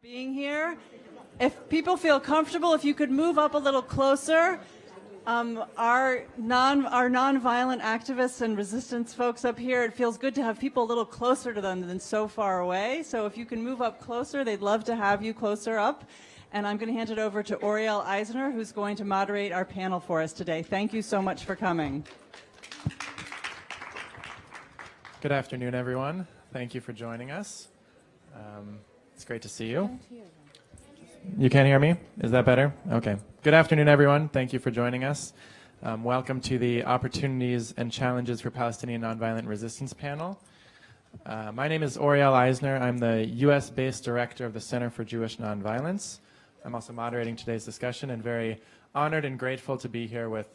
being here. If people feel comfortable, if you could move up a little closer. Our nonviolent activists and resistance folks up here, it feels good to have people a little closer to them than so far away. So if you can move up closer, they'd love to have you closer up. And I'm going to hand it over to Oriel Eisner, who's going to moderate our panel for us today. Thank you so much for coming. Good afternoon, everyone. Thank you for joining us. It's great to see you. You can't hear me? Is that better? Okay. Good afternoon, everyone. Thank you for joining us. Welcome to the Opportunities and Challenges for Palestinian Nonviolent Resistance panel. My name is Oriel Eisner. I'm the U.S.-based director of the Center for Jewish Nonviolence. I'm also moderating today's discussion and very honored and grateful to be here with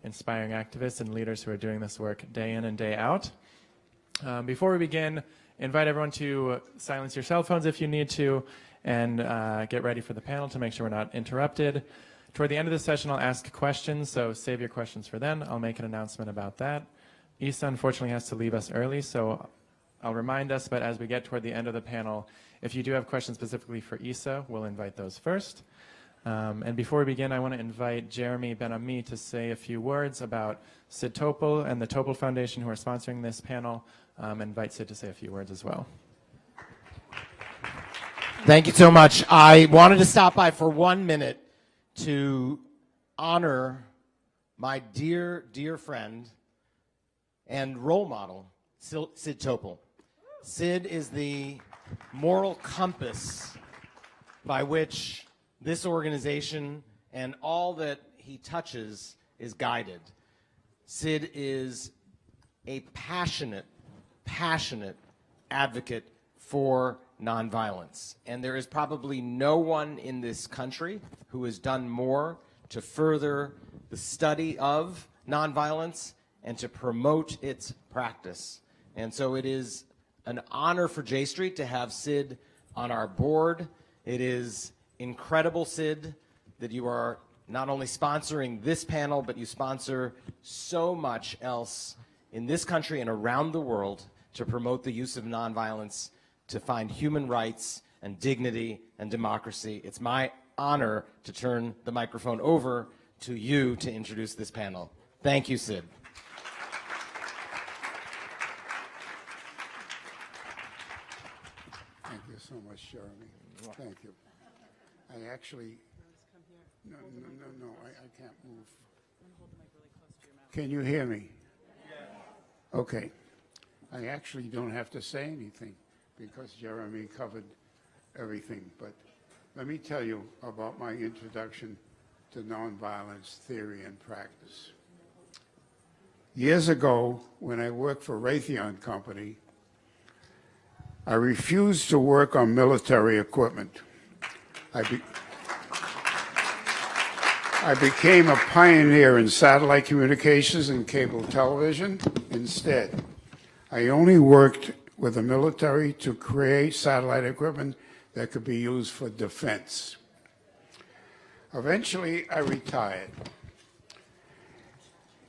inspiring activists and leaders who are doing this work day in and day out. Before we begin, invite everyone to silence your cell phones if you need to, and get ready for the panel to make sure we're not interrupted. Toward the end of the session, I'll ask questions, so save your questions for then. I'll make an announcement about that. Isa, unfortunately, has to leave us early, so I'll remind us, but as we get toward the end of the panel, if you do have questions specifically for Isa, we'll invite those first. And before we begin, I want to invite Jeremy Ben-Ami to say a few words about Sid Topol and the Topol Foundation, who are sponsoring this panel, and invite Sid to say a few words as well. Thank you so much. I wanted to stop by for 1 minute to honor my dear, dear friend and role model, Sid Topol. Sid is the moral compass by which this organization and all that he touches is guided. Sid is a passionate advocate for nonviolence. And there is probably no one in this country who has done more to further the study of nonviolence and to promote its practice. And so it is an honor for J Street to have Sid on our board. It is incredible, Sid, that you are not only sponsoring this panel, but you sponsor so much else in this country and around the world to promote the use of nonviolence, to find human rights and dignity and democracy. It's my honor to turn the microphone over to you to introduce this panel. Thank you, Sid. Thank you so much, Jeremy. Thank you. I actually, no, I can't move. Can you hear me? Okay. I actually don't have to say anything because Jeremy covered everything. But let me tell you about my introduction to nonviolence theory and practice. Years ago, when I worked for Raytheon Company, I refused to work on military equipment. I became a pioneer in satellite communications and cable television. Instead, I only worked with the military to create satellite equipment that could be used for defense. Eventually, I retired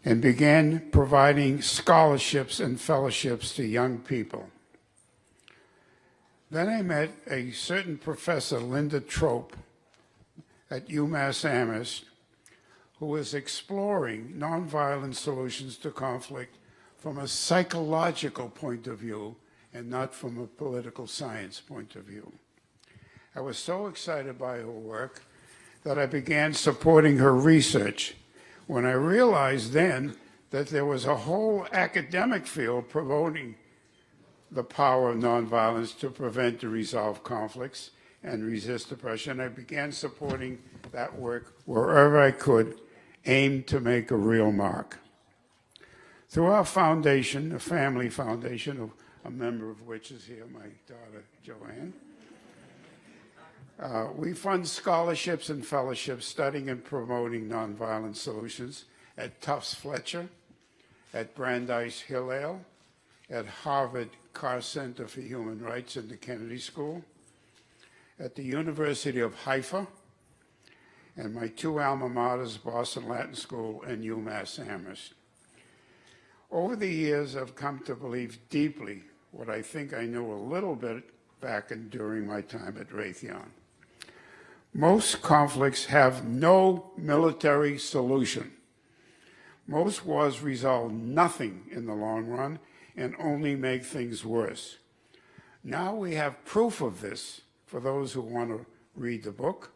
and began providing scholarships and fellowships to young people. Then I met a certain professor, Linda Trope, at UMass Amherst, who was exploring nonviolent solutions to conflict from a psychological point of view and not from a political science point of view. I was so excited by her work that I began supporting her research when I realized then that there was a whole academic field promoting the power of nonviolence to prevent and resolve conflicts and resist oppression. I began supporting that work wherever I could, aimed to make a real mark. Through our foundation, a family foundation, a member of which is here, my daughter, Joanne, we fund scholarships and fellowships studying and promoting nonviolent solutions at Tufts Fletcher, at Brandeis Hillel, at Harvard Carr Center for Human Rights and the Kennedy School, at the University of Haifa, and my two alma maters, Boston Latin School and UMass Amherst. Over the years, I've come to believe deeply what I think I knew a little bit back and during my time at Raytheon. Most conflicts have no military solution. Most wars resolve nothing in the long run and only make things worse. Now we have proof of this for those who want to read the book.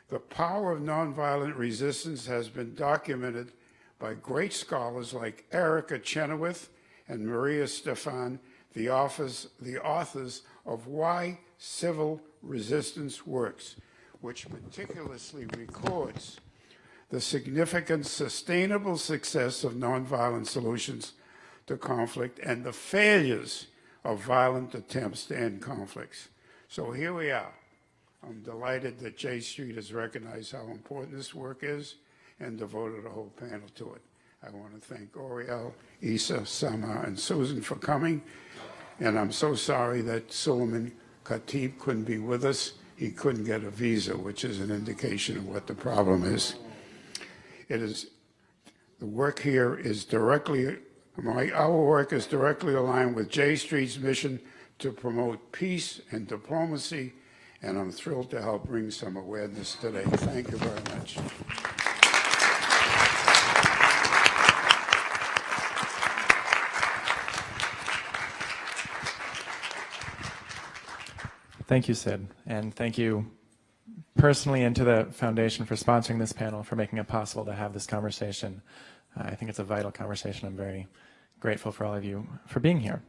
The power of nonviolent resistance has been documented by great scholars like Erica Chenoweth and Maria Stefan, the authors of Why Civil Resistance Works, which meticulously records the significant sustainable success of nonviolent solutions to conflict and the failures of violent attempts to end conflicts. So here we are. I'm delighted that J Street has recognized how important this work is and devoted a whole panel to it. I want to thank Oriel, Isa, Sama, and Susan for coming. And I'm so sorry that Suleiman Khatib couldn't be with us. He couldn't get a visa, which is an indication of what the problem is. The work here is directly, our work is directly aligned with J Street's mission to promote peace and diplomacy, and I'm thrilled to help bring some awareness today. Thank you very much. Thank you, Sid, and thank you personally and to the Foundation for sponsoring this panel, for making it possible to have this conversation. I think it's a vital conversation. I'm very grateful for all of you for being here.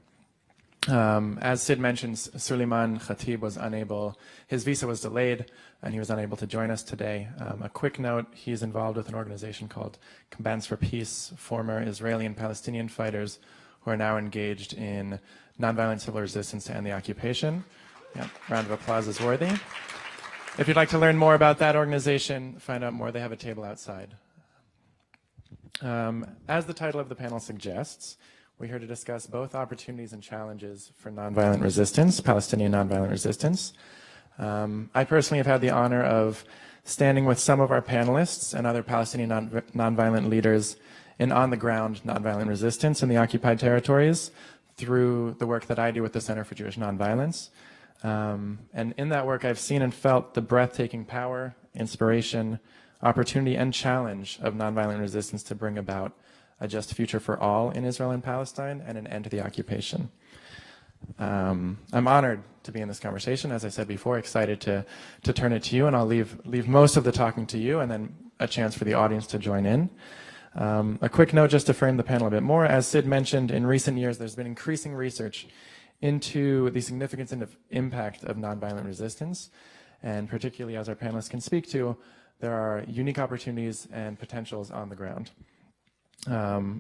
As Sid mentioned, Suleiman Khatib was unable, his visa was delayed, and he was unable to join us today. A quick note, he's involved with an organization called Combatants for Peace, former Israeli and Palestinian fighters who are now engaged in nonviolent civil resistance to end the occupation. Yeah, round of applause is worthy. If you'd like to learn more about that organization, find out more, they have a table outside. As the title of the panel suggests, we're here to discuss both opportunities and challenges for nonviolent resistance, Palestinian nonviolent resistance. I personally have had the honor of standing with some of our panelists and other Palestinian nonviolent leaders in on-the-ground nonviolent resistance in the occupied territories through the work that I do with the Center for Jewish Nonviolence. And in that work, I've seen and felt the breathtaking power, inspiration, opportunity, and challenge of nonviolent resistance to bring about a just future for all in Israel and Palestine and an end to the occupation. I'm honored to be in this conversation. As I said before, excited to turn it to you, and I'll leave most of the talking to you and then a chance for the audience to join in. A quick note just to frame the panel a bit more. As Sid mentioned, in recent years, there's been increasing research into the significance and impact of nonviolent resistance, and particularly, as our panelists can speak to, there are unique opportunities and potentials on the ground.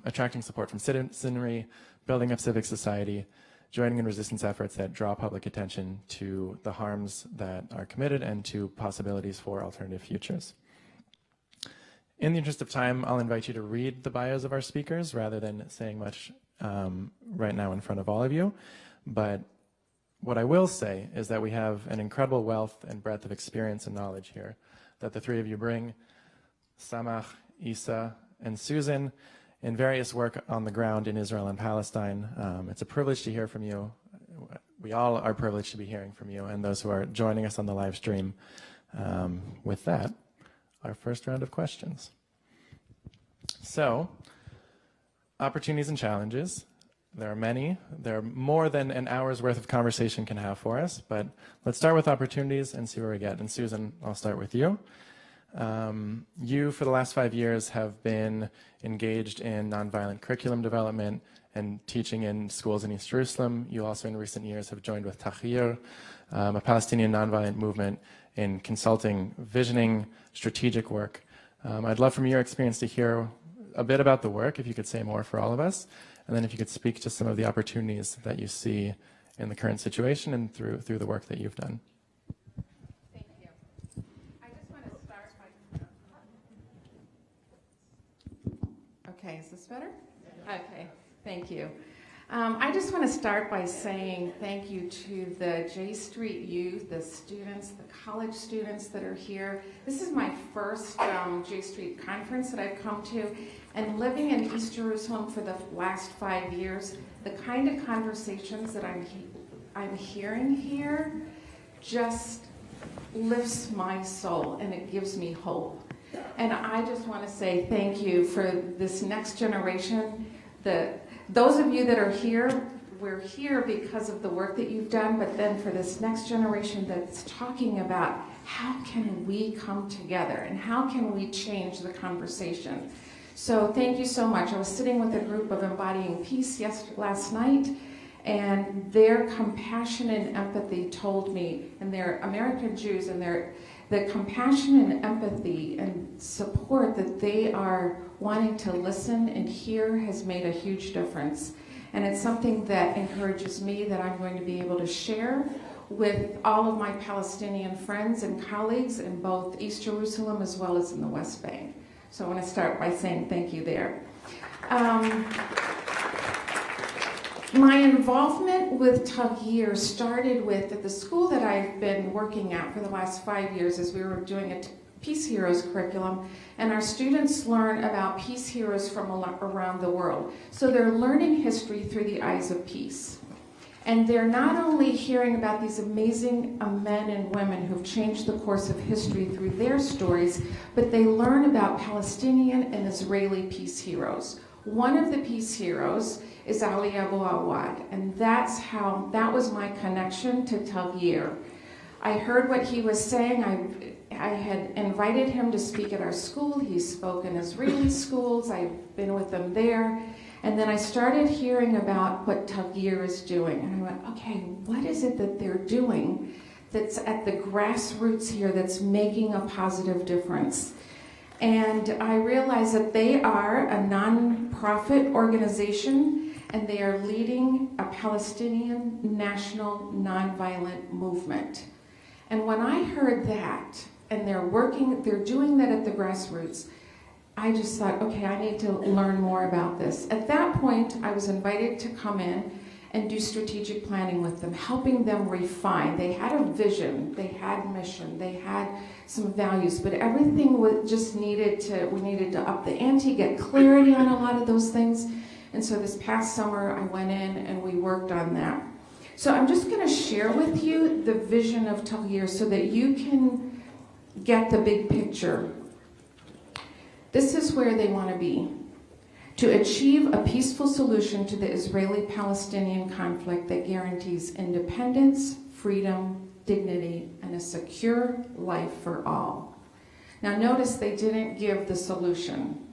Attracting support from citizenry, building up civic society, joining in resistance efforts that draw public attention to the harms that are committed and to possibilities for alternative futures. In the interest of time, I'll invite you to read the bios of our speakers rather than saying much right now in front of all of you. But what I will say is that we have an incredible wealth and breadth of experience and knowledge here that the three of you bring, Samach, Isa, and Susan, in various work on the ground in Israel and Palestine. It's a privilege to hear from you. We all are privileged to be hearing from you and those who are joining us on the live stream. With that, our first round of questions. So, opportunities and challenges. There are many. There are more than an hour's worth of conversation can have for us, but let's start with opportunities and see where we get. And Susan, I'll start with you. You, for the last 5 years, have been engaged in nonviolent curriculum development and teaching in schools in East Jerusalem. You also, in recent years, have joined with Tahrir, a Palestinian nonviolent movement, in consulting, visioning, strategic work. I'd love from your experience to hear a bit about the work, if you could say more for all of us, and then if you could speak to some of the opportunities that you see in the current situation and through the work that you've done. Thank you. I just want to start by... Okay, is this better? Okay, thank you. I just want to start by saying thank you to the J Street youth, the students, the college students that are here. This is my first J Street conference that I've come to, and living in East Jerusalem for the last 5 years, the kind of conversations that I'm hearing here just lifts my soul and it gives me hope. And I just want to say thank you for this next generation. Those of you that are here, we're here because of the work that you've done, but then for this next generation that's talking about how can we come together and how can we change the conversation. So thank you so much. I was sitting with a group of Embodying Peace last night, and their compassion and empathy told me, and they're American Jews, and the compassion and empathy and support that they are wanting to listen and hear has made a huge difference. And it's something that encourages me that I'm going to be able to share with all of my Palestinian friends and colleagues in both East Jerusalem as well as in the West Bank. So I want to start by saying thank you there. My involvement with Tagir started with at the school that I've been working at for the last 5 years as we were doing a Peace Heroes curriculum, and our students learn about peace heroes from around the world. So they're learning history through the eyes of peace. And they're not only hearing about these amazing men and women who've changed the course of history through their stories, but they learn about Palestinian and Israeli peace heroes. One of the peace heroes is Ali Abu Awad, and that was my connection to Tagir. I heard what he was saying. I had invited him to speak at our school. He spoke in Israeli schools. I've been with them there. And then I started hearing about what Tagir is doing. And I went, okay, what is it that they're doing that's at the grassroots here that's making a positive difference? And I realized that they are a non-profit organization, and they are leading a Palestinian national nonviolent movement. And when I heard that, and they're doing that at the grassroots, I just thought, okay, I need to learn more about this. At that point, I was invited to come in and do strategic planning with them, helping them refine. They had a vision, they had mission, they had some values, but everything we needed to up the ante, get clarity on a lot of those things. And so this past summer, I went in and we worked on that. So I'm just going to share with you the vision of Tagir so that you can get the big picture. This is where they want to be. To achieve a peaceful solution to the Israeli-Palestinian conflict that guarantees independence, freedom, dignity, and a secure life for all. Now notice they didn't give the solution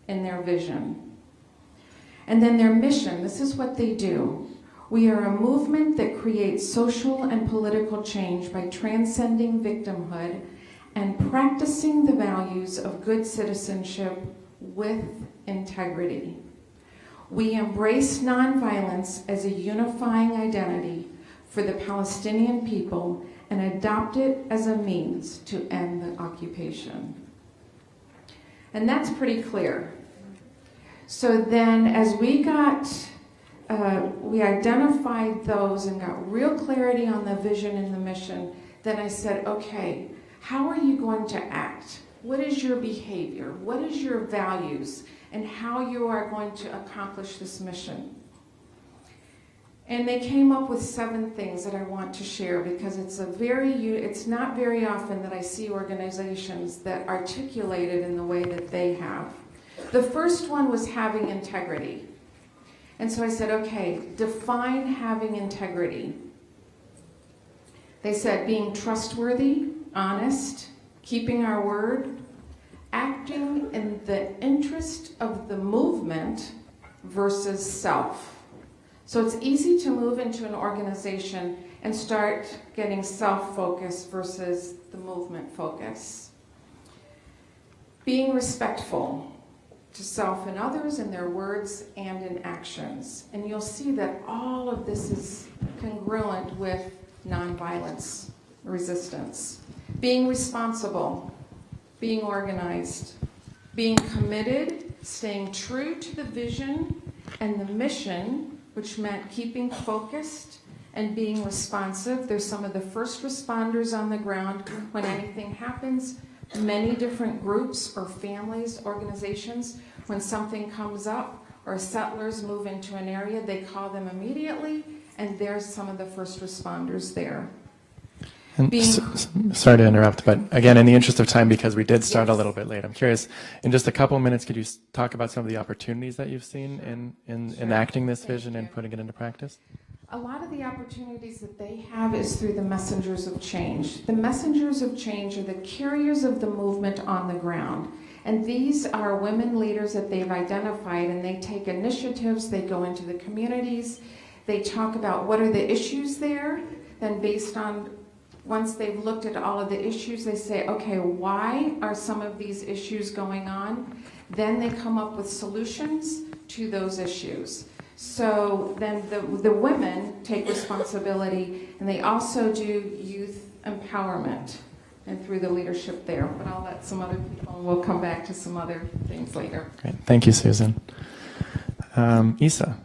in their vision. And then their mission, this is what they do. We are a movement that creates social and political change by transcending victimhood and practicing the values of good citizenship with integrity. We embrace nonviolence as a unifying identity for the Palestinian people and adopt it as a means to end the occupation. And that's pretty clear. So then as we identified those and got real clarity on the vision and the mission, then I said, okay, how are you going to act? What is your behavior? What is your values? And how you are going to accomplish this mission? And they came up with 7 things that I want to share because it's not very often that I see organizations that articulate it in the way that they have. The first one was having integrity. And so I said, okay, define having integrity. They said being trustworthy, honest, keeping our word, acting in the interest of the movement versus self. So it's easy to move into an organization and start getting self-focused versus the movement focus. Being respectful to self and others in their words and in actions. And you'll see that all of this is congruent with nonviolence resistance. Being responsible, being organized, being committed, staying true to the vision and the mission, which meant keeping focused and being responsive. There's some of the first responders on the ground when anything happens. Many different groups or families, organizations, when something comes up or settlers move into an area, they call them immediately, and there's some of the first responders there. And being sorry to interrupt, but again, in the interest of time, because we did start a little bit late, I'm curious, in just a couple of minutes, could you talk about some of the opportunities that you've seen in enacting this vision and putting it into practice? A lot of the opportunities that they have is through the messengers of change. The messengers of change are the carriers of the movement on the ground. And these are women leaders that they've identified, and they take initiatives, they go into the communities, they talk about what are the issues there, then based on, once they've looked at all of the issues, they say, okay, why are some of these issues going on? Then they come up with solutions to those issues. So then the women take responsibility, and they also do youth empowerment and through the leadership there. But I'll let some other people, and we'll come back to some other things later. Great. Thank you, Susan. Isa,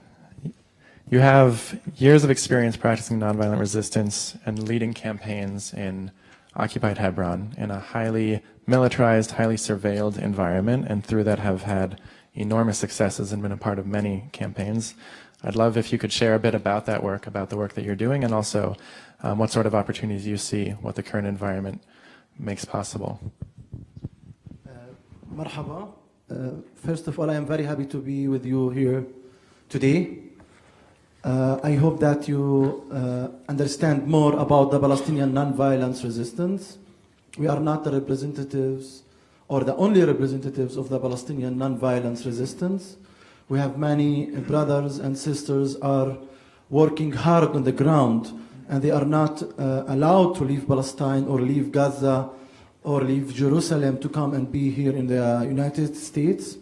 you have years of experience practicing nonviolent resistance and leading campaigns in occupied Hebron in a highly militarized, highly surveilled environment, and through that have had enormous successes and been a part of many campaigns. I'd love if you could share a bit about that work, about the work that you're doing, and also what sort of opportunities you see, what the current environment makes possible. Marhaba. First of all, I am very happy to be with you here today. I hope that you understand more about the Palestinian non-violence resistance. We are not the representatives or the only representatives of the Palestinian non-violence resistance. We have many brothers and sisters are working hard on the ground, and they are not allowed to leave Palestine or leave Gaza or leave Jerusalem to come and be here in the United States.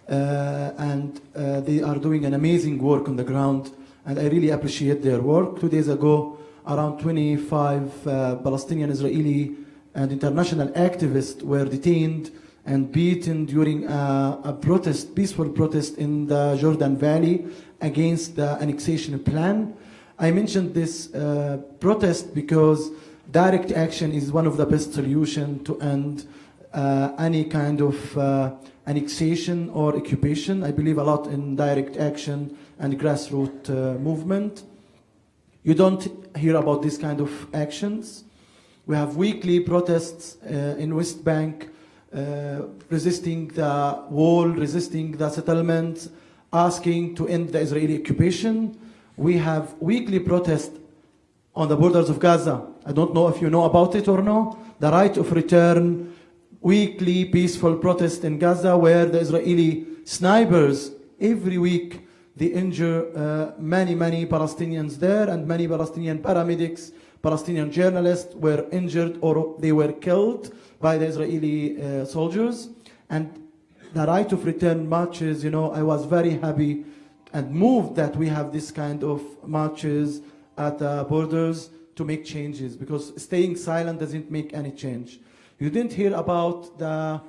And they are doing an amazing work on the ground, and I really appreciate their work. 2 days ago, around 25 Palestinian, Israeli, and international activists were detained and beaten during a protest, peaceful protest in the Jordan Valley against the annexation plan. I mentioned this protest because direct action is one of the best solutions to end any kind of annexation or occupation. I believe a lot in direct action and grassroots movement. You don't hear about this kind of actions. We have weekly protests in West Bank, resisting the wall, resisting the settlements, asking to end the Israeli occupation. We have weekly protests on the borders of Gaza. I don't know if you know about it or no. The right of return, weekly peaceful protest in Gaza where the Israeli snipers, every week, they injure many Palestinians there, and many Palestinian paramedics, Palestinian journalists were injured or they were killed by the Israeli soldiers. And the right of return marches, you know, I was very happy and moved that we have this kind of marches at the borders to make changes, because staying silent doesn't make any change. You didn't hear about the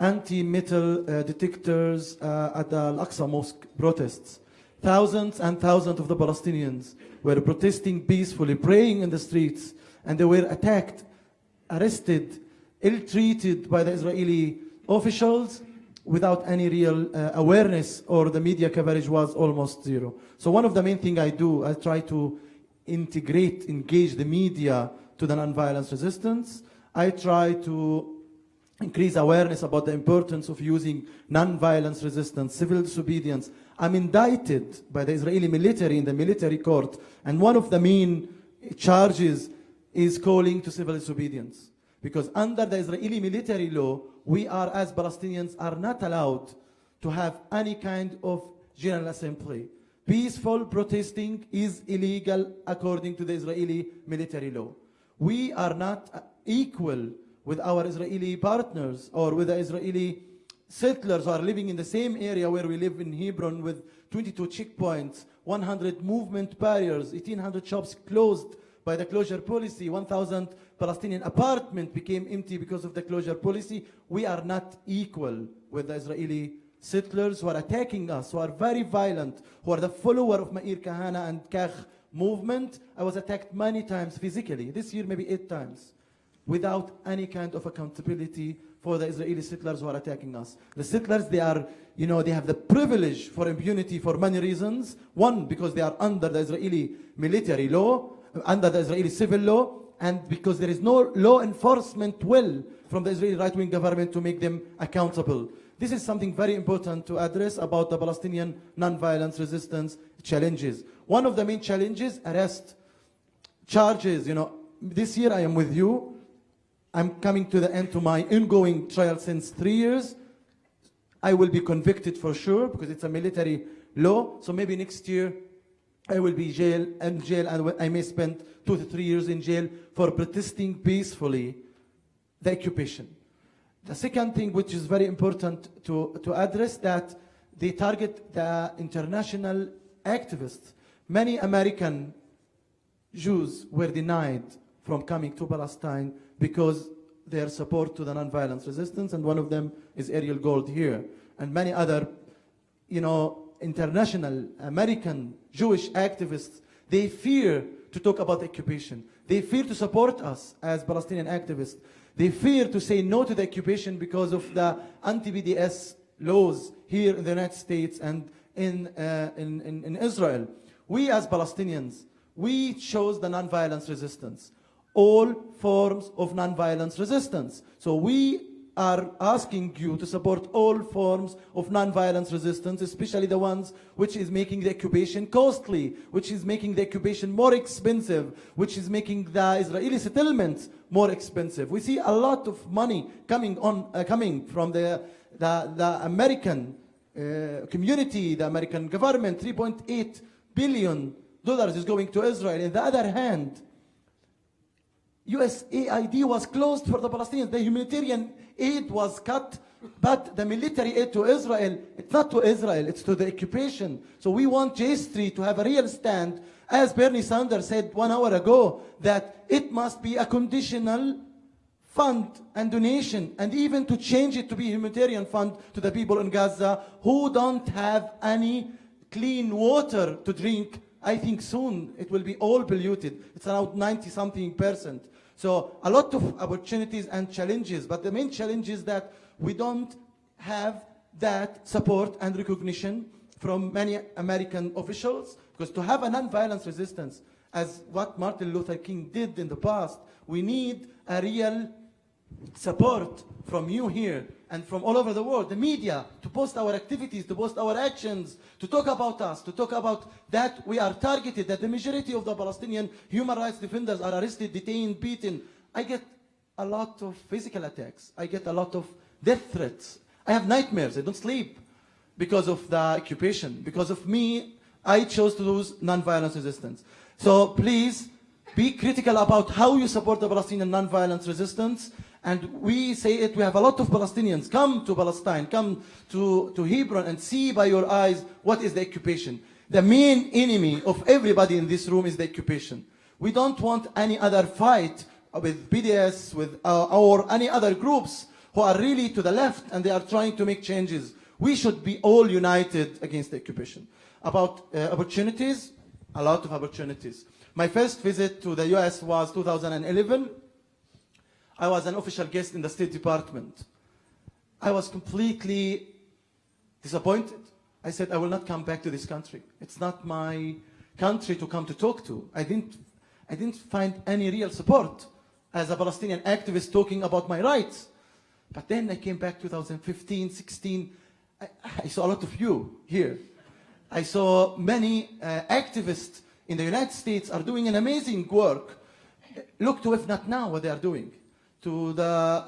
anti-metal detectors at the Al-Aqsa Mosque protests. Thousands and thousands of the Palestinians were protesting peacefully, praying in the streets, and they were attacked, arrested, ill-treated by the Israeli officials without any real awareness, or the media coverage was almost zero. So one of the main things I do, I try to engage the media to the nonviolence resistance. I try to increase awareness about the importance of using nonviolence resistance, civil disobedience. I'm indicted by the Israeli military in the military court, and one of the main charges is calling to civil disobedience. Because under the Israeli military law, we are, as Palestinians, are not allowed to have any kind of general assembly. Peaceful protesting is illegal according to the Israeli military law. We are not equal with our Israeli partners or with the Israeli settlers who are living in the same area where we live in Hebron, with 22 checkpoints, 100 movement barriers, 1,800 shops closed by the closure policy, 1,000 Palestinian apartments became empty because of the closure policy. We are not equal with the Israeli settlers who are attacking us, who are very violent, who are the follower of Meir Kahane and Kach movement. I was attacked many times physically, this year maybe 8 times, without any kind of accountability for the Israeli settlers who are attacking us. The settlers, they are, you know, they have the privilege for impunity for many reasons. One, because they are under the Israeli military law, under the Israeli civil law, and because there is no law enforcement will from the Israeli right-wing government to make them accountable. This is something very important to address about the Palestinian non-violence resistance challenges. One of the main challenges, arrest, charges. This year I am with you. I'm coming to the end to my ongoing trial since 3 years. I will be convicted for sure because it's a military law. So maybe next year I will be in jail, and I may spend 2 to 3 years in jail for protesting peacefully the occupation. The second thing, which is very important to address, that they target the international activists. Many American Jews were denied from coming to Palestine because their support to the nonviolence resistance, and one of them is Ariel Gold here, and many other, international American Jewish activists. They fear to talk about the occupation. They fear to support us as Palestinian activists. They fear to say no to the occupation because of the anti-BDS laws here in the United States and in Israel. We as Palestinians, we chose the nonviolence resistance, all forms of nonviolence resistance. So we are asking you to support all forms of nonviolence resistance, especially the ones which is making the occupation costly, which is making the occupation more expensive, which is making the Israeli settlements more expensive. We see a lot of money coming from the American community, the American government. $3.8 billion is going to Israel. On the other hand, USAID was closed for the Palestinians. The humanitarian aid was cut, but the military aid to Israel, it's not to Israel, it's to the occupation. So we want J Street to have a real stand, as Bernie Sanders said 1 hour ago, that it must be a conditional fund and donation, and even to change it to be a humanitarian fund to the people in Gaza who don't have any clean water to drink. I think soon it will be all polluted. It's around 90-something%. So a lot of opportunities and challenges, but the main challenge is that we don't have that support and recognition from many American officials, because to have a nonviolence resistance, as what Martin Luther King did in the past, we need a real support from you here and from all over the world, the media, to post our activities, to post our actions, to talk about us, to talk about that we are targeted, that the majority of the Palestinian human rights defenders are arrested, detained, beaten. I get a lot of physical attacks. I get a lot of death threats. I have nightmares. I don't sleep because of the occupation. Because of me, I chose to lose nonviolence resistance. So please be critical about how you support the Palestinian nonviolence resistance. And we say it, we have a lot of Palestinians. Come to Palestine, come to Hebron and see by your eyes what is the occupation. The main enemy of everybody in this room is the occupation. We don't want any other fight with BDS, with or any other groups who are really to the left and they are trying to make changes. We should be all united against the occupation. About opportunities, a lot of opportunities. My first visit to the US was 2011. I was an official guest in the State Department. I was completely disappointed. I said, I will not come back to this country. It's not my country to come to talk to. I didn't find any real support as a Palestinian activist talking about my rights. But then I came back 2015, 16. I saw a lot of you here. I saw many activists in the United States are doing an amazing work. Look to, if not now, what they are doing. To the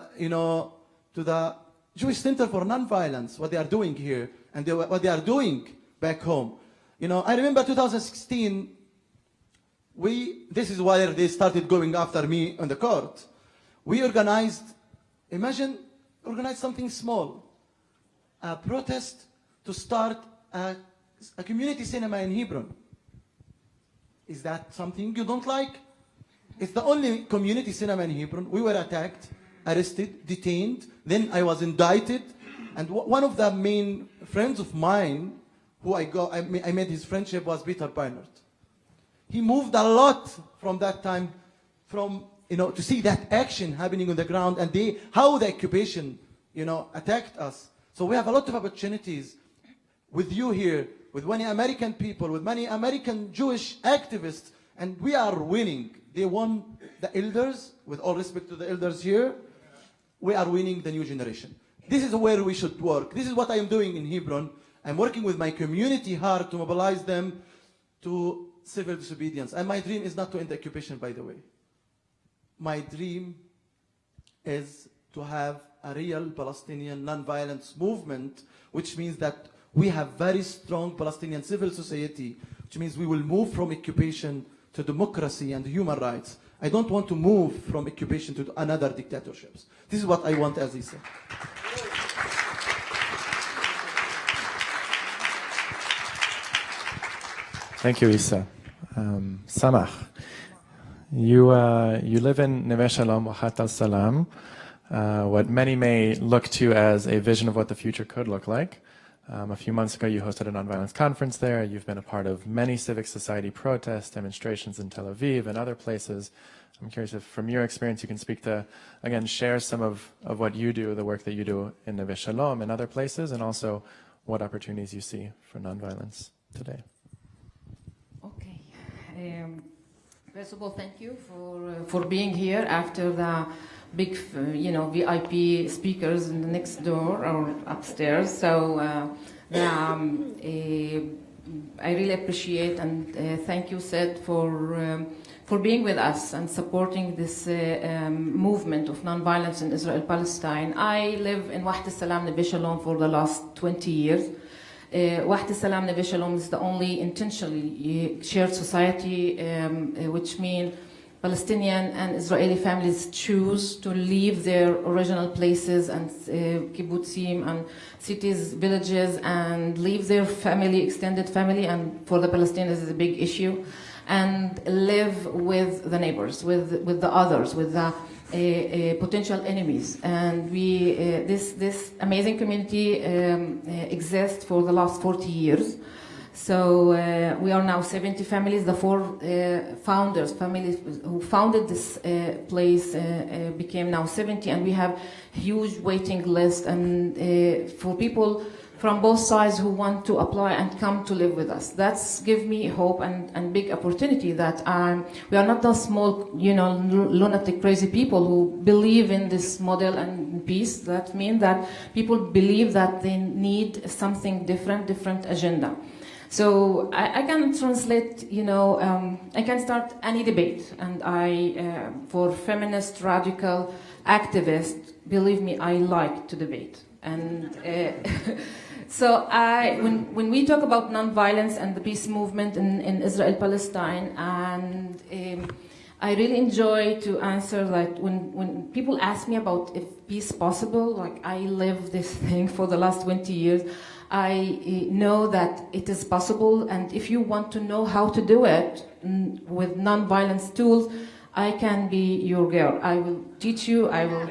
Jewish Center for Nonviolence, what they are doing here, and what they are doing back home. I remember 2016, this is why they started going after me on the court. We organized something small, a protest to start a community cinema in Hebron. Is that something you don't like? It's the only community cinema in Hebron. We were attacked, arrested, detained. Then I was indicted. And one of the main friends of mine, who I made his friendship, was Peter Beinart. He moved a lot from that time, to see that action happening on the ground and how the occupation, attacked us. So we have a lot of opportunities with you here, with many American people, with many American Jewish activists, and we are winning. They won the elders, with all respect to the elders here, we are winning the new generation. This is where we should work. This is what I am doing in Hebron. I'm working with my community hard to mobilize them to civil disobedience. And my dream is not to end the occupation, by the way. My dream is to have a real Palestinian non-violence movement, which means that we have very strong Palestinian civil society, which means we will move from occupation to democracy and human rights. I don't want to move from occupation to another dictatorships. This is what I want, as Isa. Thank you, Isa. Samach, you live in Neve Shalom, Wahat al-Salam, what many may look to as a vision of what the future could look like. A few months ago, you hosted a nonviolence conference there. You've been a part of many civic society protests, demonstrations in Tel Aviv and other places. I'm curious if, from your experience, you can speak to, again, share some of what you do, the work that you do in Neve Shalom and other places, and also what opportunities you see for nonviolence today. Okay. First of all, thank you for being here after the big, VIP speakers in the next door or upstairs. So I really appreciate and thank you, Sid, for being with us and supporting this movement of nonviolence in Israel-Palestine. I live in Wahat al-Salam, Neve Shalom for the last 20 years. Wahat al-Salam, Neve Shalom is the only intentionally shared society, which means Palestinian and Israeli families choose to leave their original places and kibbutzim and cities, villages, and leave their family, extended family, and for the Palestinians is a big issue, and live with the neighbors, with the others, with the potential enemies. And we, this amazing community exists for the last 40 years. So we are now 70 families. The four families who founded this place became now 70, and we have huge waiting list and for people from both sides who want to apply and come to live with us. That's give me hope and big opportunity that we are not those small, lunatic, crazy people who believe in this model and peace. That means that people believe that they need something different agenda. So I can translate, I can start any debate, and I, for feminist, radical, activist, believe me, I like to debate. And so when we talk about nonviolence and the peace movement in Israel-Palestine, and I really enjoy to answer that when people ask me about if peace possible, like I live this thing for the last 20 years, I know that it is possible, and if you want to know how to do it with non-violence tools, I can be your girl. I will teach you, I will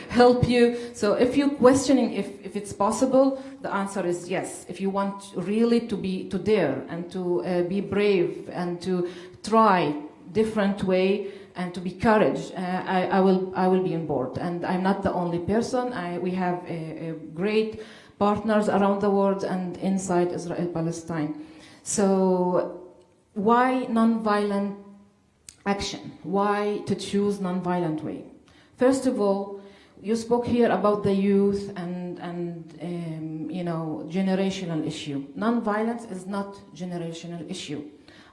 help you. So if you're questioning if it's possible, the answer is yes. If you want really to dare and to be brave and to try different way and to be courage, I will be on board. And I'm not the only person. We have a great partners around the world and inside Israel-Palestine. So why nonviolent action? Why to choose nonviolent way? First of all, you spoke here about the youth and generational issue. Nonviolence is not generational issue.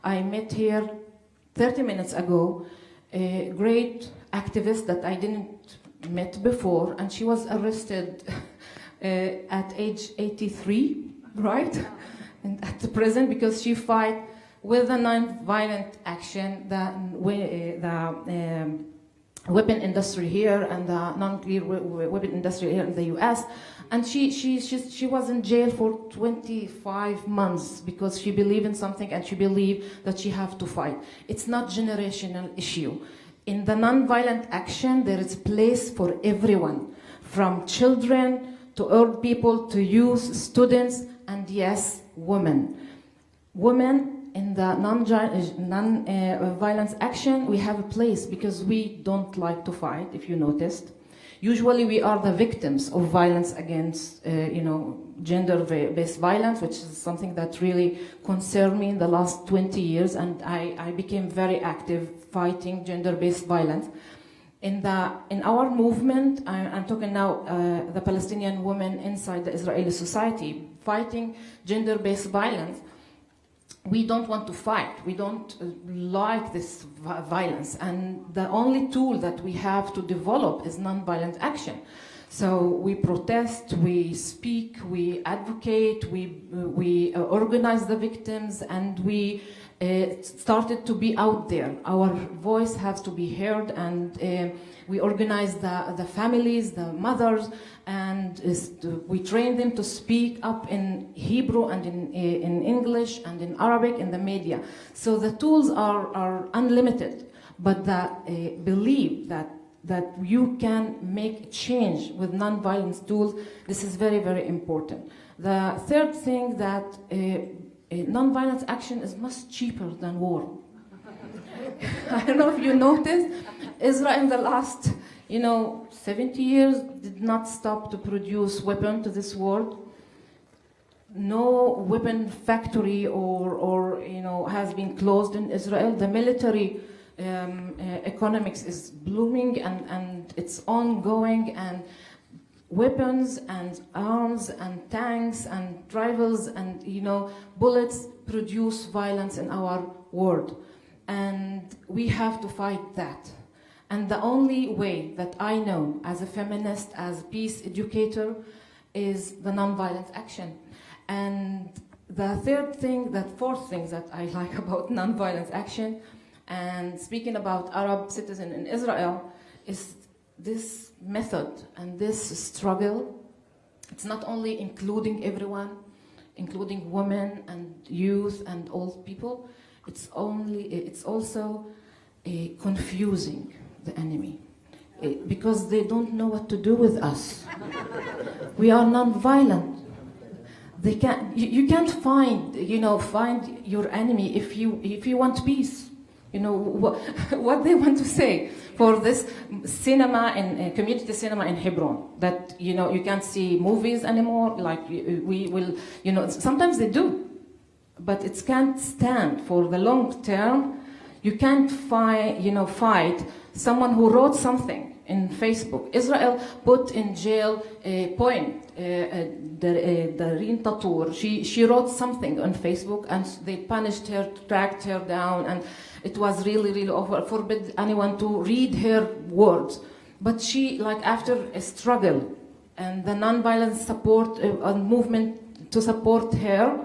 I met here 30 minutes ago a great activist that I didn't met before, and she was arrested at age 83, right? And at the present, because she fight with a non-violent action, the weapon industry here and the non-clear weapon industry here in the U.S. And she was in jail for 25 months because she believed in something and she believed that she have to fight. It's not generational issue. In the non-violent action, there is place for everyone, from children to old people, to youth, students, and yes, women. Women in the non-violence action, we have a place because we don't like to fight, if you noticed. Usually we are the victims of violence against, gender-based violence, which is something that really concerned me in the last 20 years, and I became very active fighting gender-based violence. In our movement, I'm talking now the Palestinian women inside the Israeli society, fighting gender-based violence. We don't want to fight. We don't like this violence. And the only tool that we have to develop is nonviolent action. So we protest, we speak, we advocate, we organize the victims, and we started to be out there. Our voice has to be heard, and we organize the families, the mothers, and we train them to speak up in Hebrew and in English and in Arabic in the media. So the tools are unlimited, but the belief that you can make change with nonviolence tools, this is very, very important. The third thing that nonviolence action is much cheaper than war. I don't know if you noticed, Israel in the last 70 years did not stop to produce weapons to this world. No weapon factory or has been closed in Israel. The military economics is blooming and it's ongoing, and weapons and arms and tanks and rifles and bullets produce violence in our world, and we have to fight that. And the only way that I know as a feminist, as a peace educator, is the nonviolent action. And the fourth thing that I like about nonviolent action, and speaking about Arab citizens in Israel, is this method and this struggle. It's not only including everyone, including women and youth and old people. It's also confusing the enemy, because they don't know what to do with us. We are non-violent. They can't. You can't find your enemy if you want peace. What they want to say for this cinema and community cinema in Hebron, that you can't see movies anymore. Like we will, sometimes they do, but it can't stand for the long term. You can't fight someone who wrote something in Facebook. Israel put in jail Dareen Tatour. She wrote something on Facebook, and they punished her, tracked her down, and it was really, really forbid anyone to read her words. But she, after a struggle and the nonviolent support movement to support her,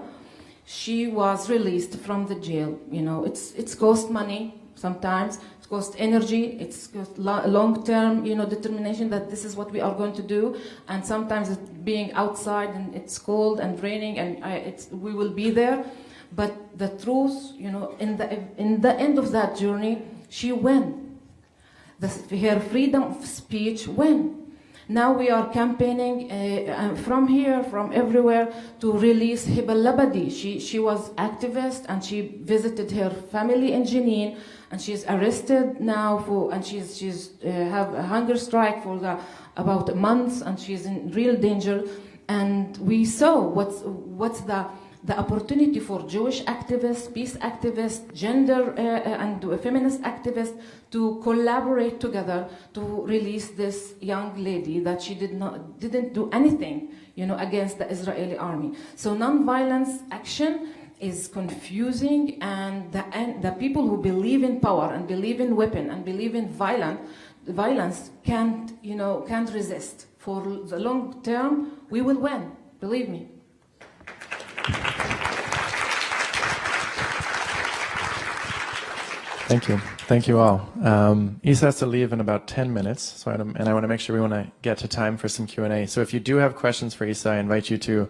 she was released from the jail. It's cost money sometimes, it cost energy, it's cost long-term, determination that this is what we are going to do. And sometimes it's being outside and it's cold and raining, and we will be there. But the truth, in the end of that journey, she won. Her freedom of speech won. Now we are campaigning from here, from everywhere, to release Hiba al-Labadi. She was activist, and she visited her family in Jenin, and she's arrested now and she's have a hunger strike for about a month, and she's in real danger. And we saw what's the opportunity for Jewish activists, peace activists, gender and feminist activists to collaborate together to release this young lady that she didn't do anything, against the Israeli army. So nonviolence action is confusing, and the people who believe in power and believe in weapon and believe in violence can't resist. For the long term, we will win. Believe me. Thank you all. Isa has to leave in about 10 minutes, so I want to make sure we want to get to time for some Q&A. So if you do have questions for Isa, I invite you to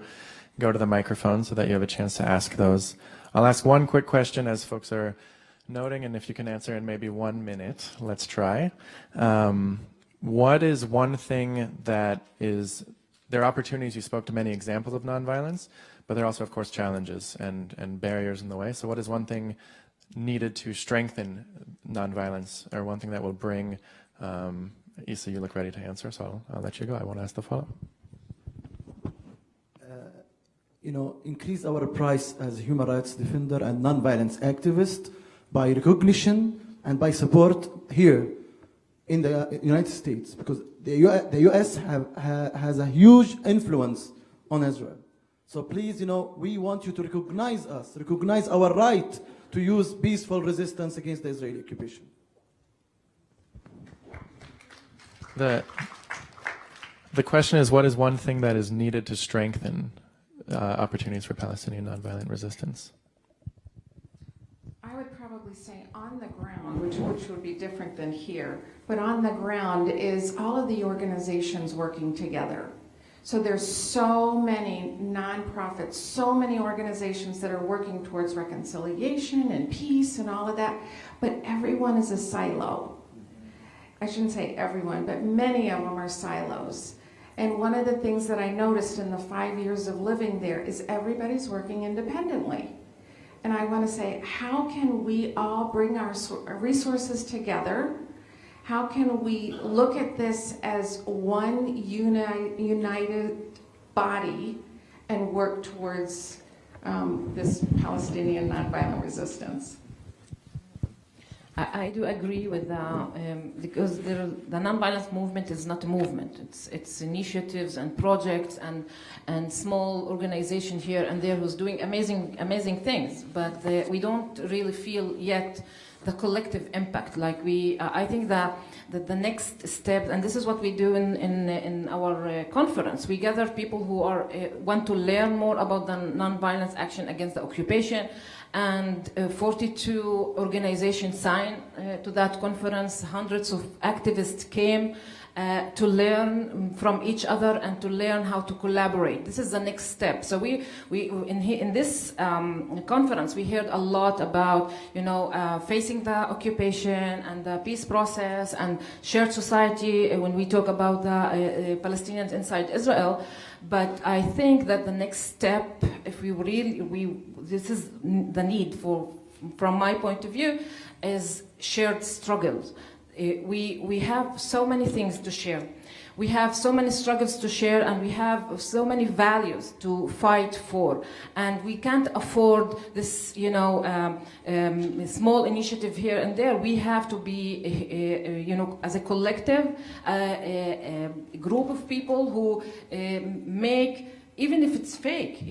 go to the microphone so that you have a chance to ask those. I'll ask one quick question as folks are noting, and if you can answer in maybe 1 minute, let's try. What is one thing that is, there are opportunities, you spoke to many examples of nonviolence, but there are also, of course, challenges and barriers in the way. So what is one thing needed to strengthen nonviolence, or one thing that will bring Issa, you look ready to answer, so I'll let you go. I won't ask the follow-up. Increase our price as a human rights defender and non-violence activist by recognition and by support here in the United States, because the U.S. has a huge influence on Israel. So please, we want you to recognize us, recognize our right to use peaceful resistance against the Israeli occupation. The question is, what is one thing that is needed to strengthen opportunities for Palestinian nonviolent resistance? I would probably say on the ground, which would be different than here, but on the ground is all of the organizations working together. So there's so many nonprofits, so many organizations that are working towards reconciliation and peace and all of that, but everyone is a silo. I shouldn't say everyone, but many of them are silos. And one of the things that I noticed in the 5 years of living there is everybody's working independently. And I want to say, how can we all bring our resources together? How can we look at this as one united body and work towards this Palestinian nonviolent resistance? I do agree with that, because the nonviolence movement is not a movement. It's initiatives and projects and small organizations here and there who's doing amazing things, but we don't really feel yet the collective impact. Like I think that the next step, and this is what we do in our conference, we gather people who want to learn more about the nonviolence action against the occupation. And 42 organizations signed to that conference. Hundreds of activists came to learn from each other and to learn how to collaborate. This is the next step. So in this conference, we heard a lot about facing the occupation and the peace process and shared society when we talk about the Palestinians inside Israel. But I think that the next step, if this is the need from my point of view, is shared struggles. We have so many things to share. We have so many struggles to share, and we have so many values to fight for. And we can't afford this, small initiative here and there. We have to be, as a collective, a group of people who make, even if it's fake,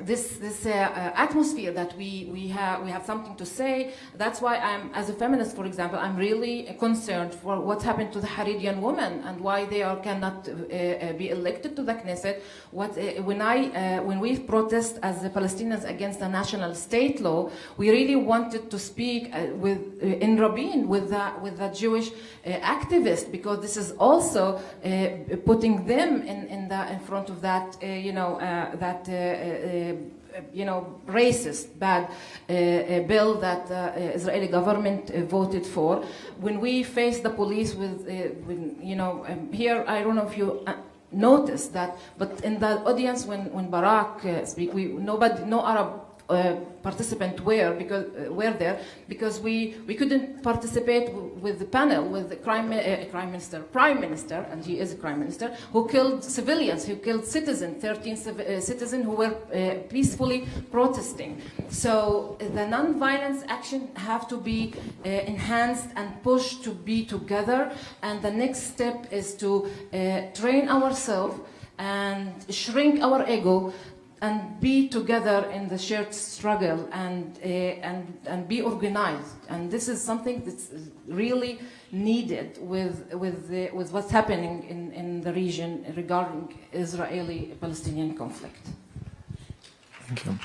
this atmosphere that we have something to say. That's why as a feminist, for example, I'm really concerned for what's happened to the Haredian women and why they cannot be elected to the Knesset. When we protest as the Palestinians against the national state law, we really wanted to speak in Rabin with the Jewish activists, because this is also putting them in front of that racist, bad bill that the Israeli government voted for. When we face the police here, I don't know if you noticed that, but in the audience when Barak speak, no Arab participant were there because we couldn't participate with the panel with the prime minister, and he is a prime minister, who killed civilians, who killed 13 citizens who were peacefully protesting. So the non-violence action have to be enhanced and pushed to be together, and the next step is to train ourselves and shrink our ego and be together in the shared struggle and be organized. And this is something that's really needed with what's happening in the region regarding Israeli-Palestinian conflict. Thank you.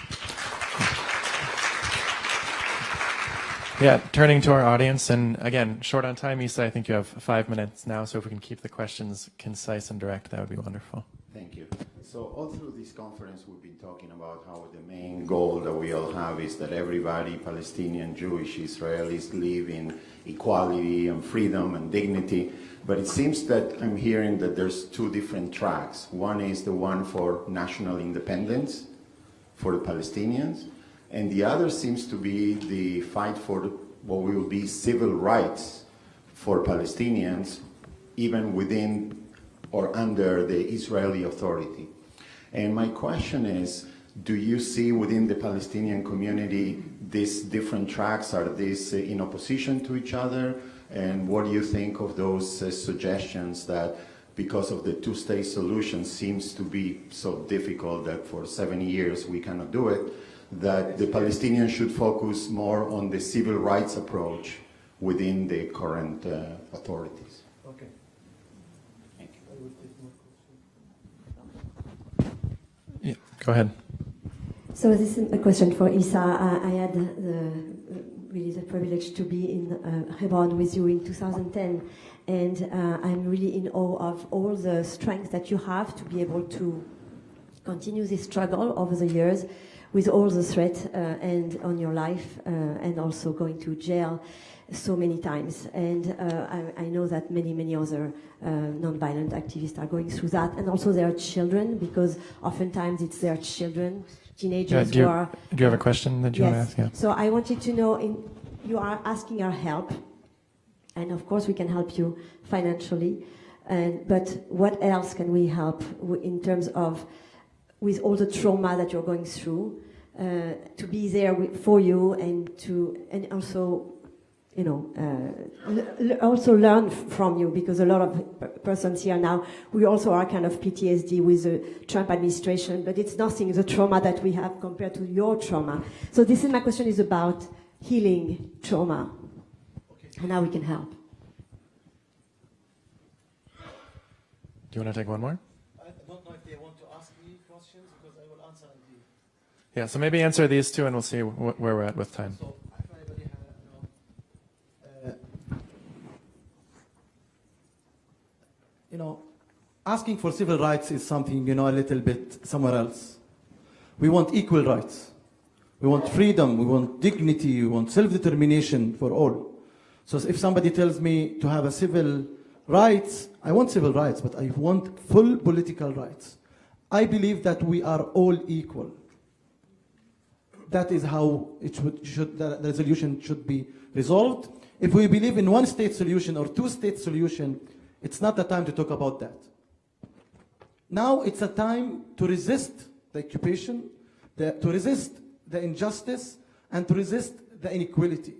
Yeah, turning to our audience, and again, short on time, Issa, I think you have 5 minutes now, so if we can keep the questions concise and direct, that would be wonderful. Thank you. So all through this conference, we've been talking about how the main goal that we all have is that everybody, Palestinian, Jewish, Israelis, live in equality and freedom and dignity. But it seems that I'm hearing that there's two different tracks. One is the one for national independence for the Palestinians, and the other seems to be the fight for what will be civil rights for Palestinians, even within or under the Israeli Authority. And my question is, do you see within the Palestinian community these different tracks? Are these in opposition to each other? And what do you think of those suggestions that because of the two-state solution seems to be so difficult that for 70 years we cannot do it, that the Palestinians should focus more on the civil rights approach within the current authorities? Okay. Yeah, go ahead. So this is a question for Isa. I had really the privilege to be in Hebron with you in 2010, and I'm really in awe of all the strength that you have to be able to continue this struggle over the years with all the threats and on your life and also going to jail so many times. And I know that many other non-violent activists are going through that, and also their children, because oftentimes it's their children, teenagers do who are... you have a question that you want to ask? Yeah. So I wanted to know, you are asking our help, and of course we can help you financially, but what else can we help in terms of, with all the trauma that you're going through, to be there for you, and also, you know, also learn from you, because a lot of persons here now, we also are kind of PTSD with the Trump administration, but it's nothing, the trauma that we have compared to your trauma. So this is my question, is about healing trauma, and how we can help. Do you want to take one more? I don't know if they want to ask me questions, because I will answer until. Yeah, so maybe answer these two and we'll see where we're at with time. So, if anybody you know, asking for civil rights is something, you know, a little bit somewhere else. We want equal rights. We want freedom, we want dignity, we want self-determination for all. So if somebody tells me to have a civil rights, I want civil rights, but I want full political rights. I believe that we are all equal. That is how it the resolution should be resolved. If we believe in one-state solution or two-state solution, it's not the time to talk about that. Now it's a time to resist the occupation, to resist the injustice, and to resist the inequality.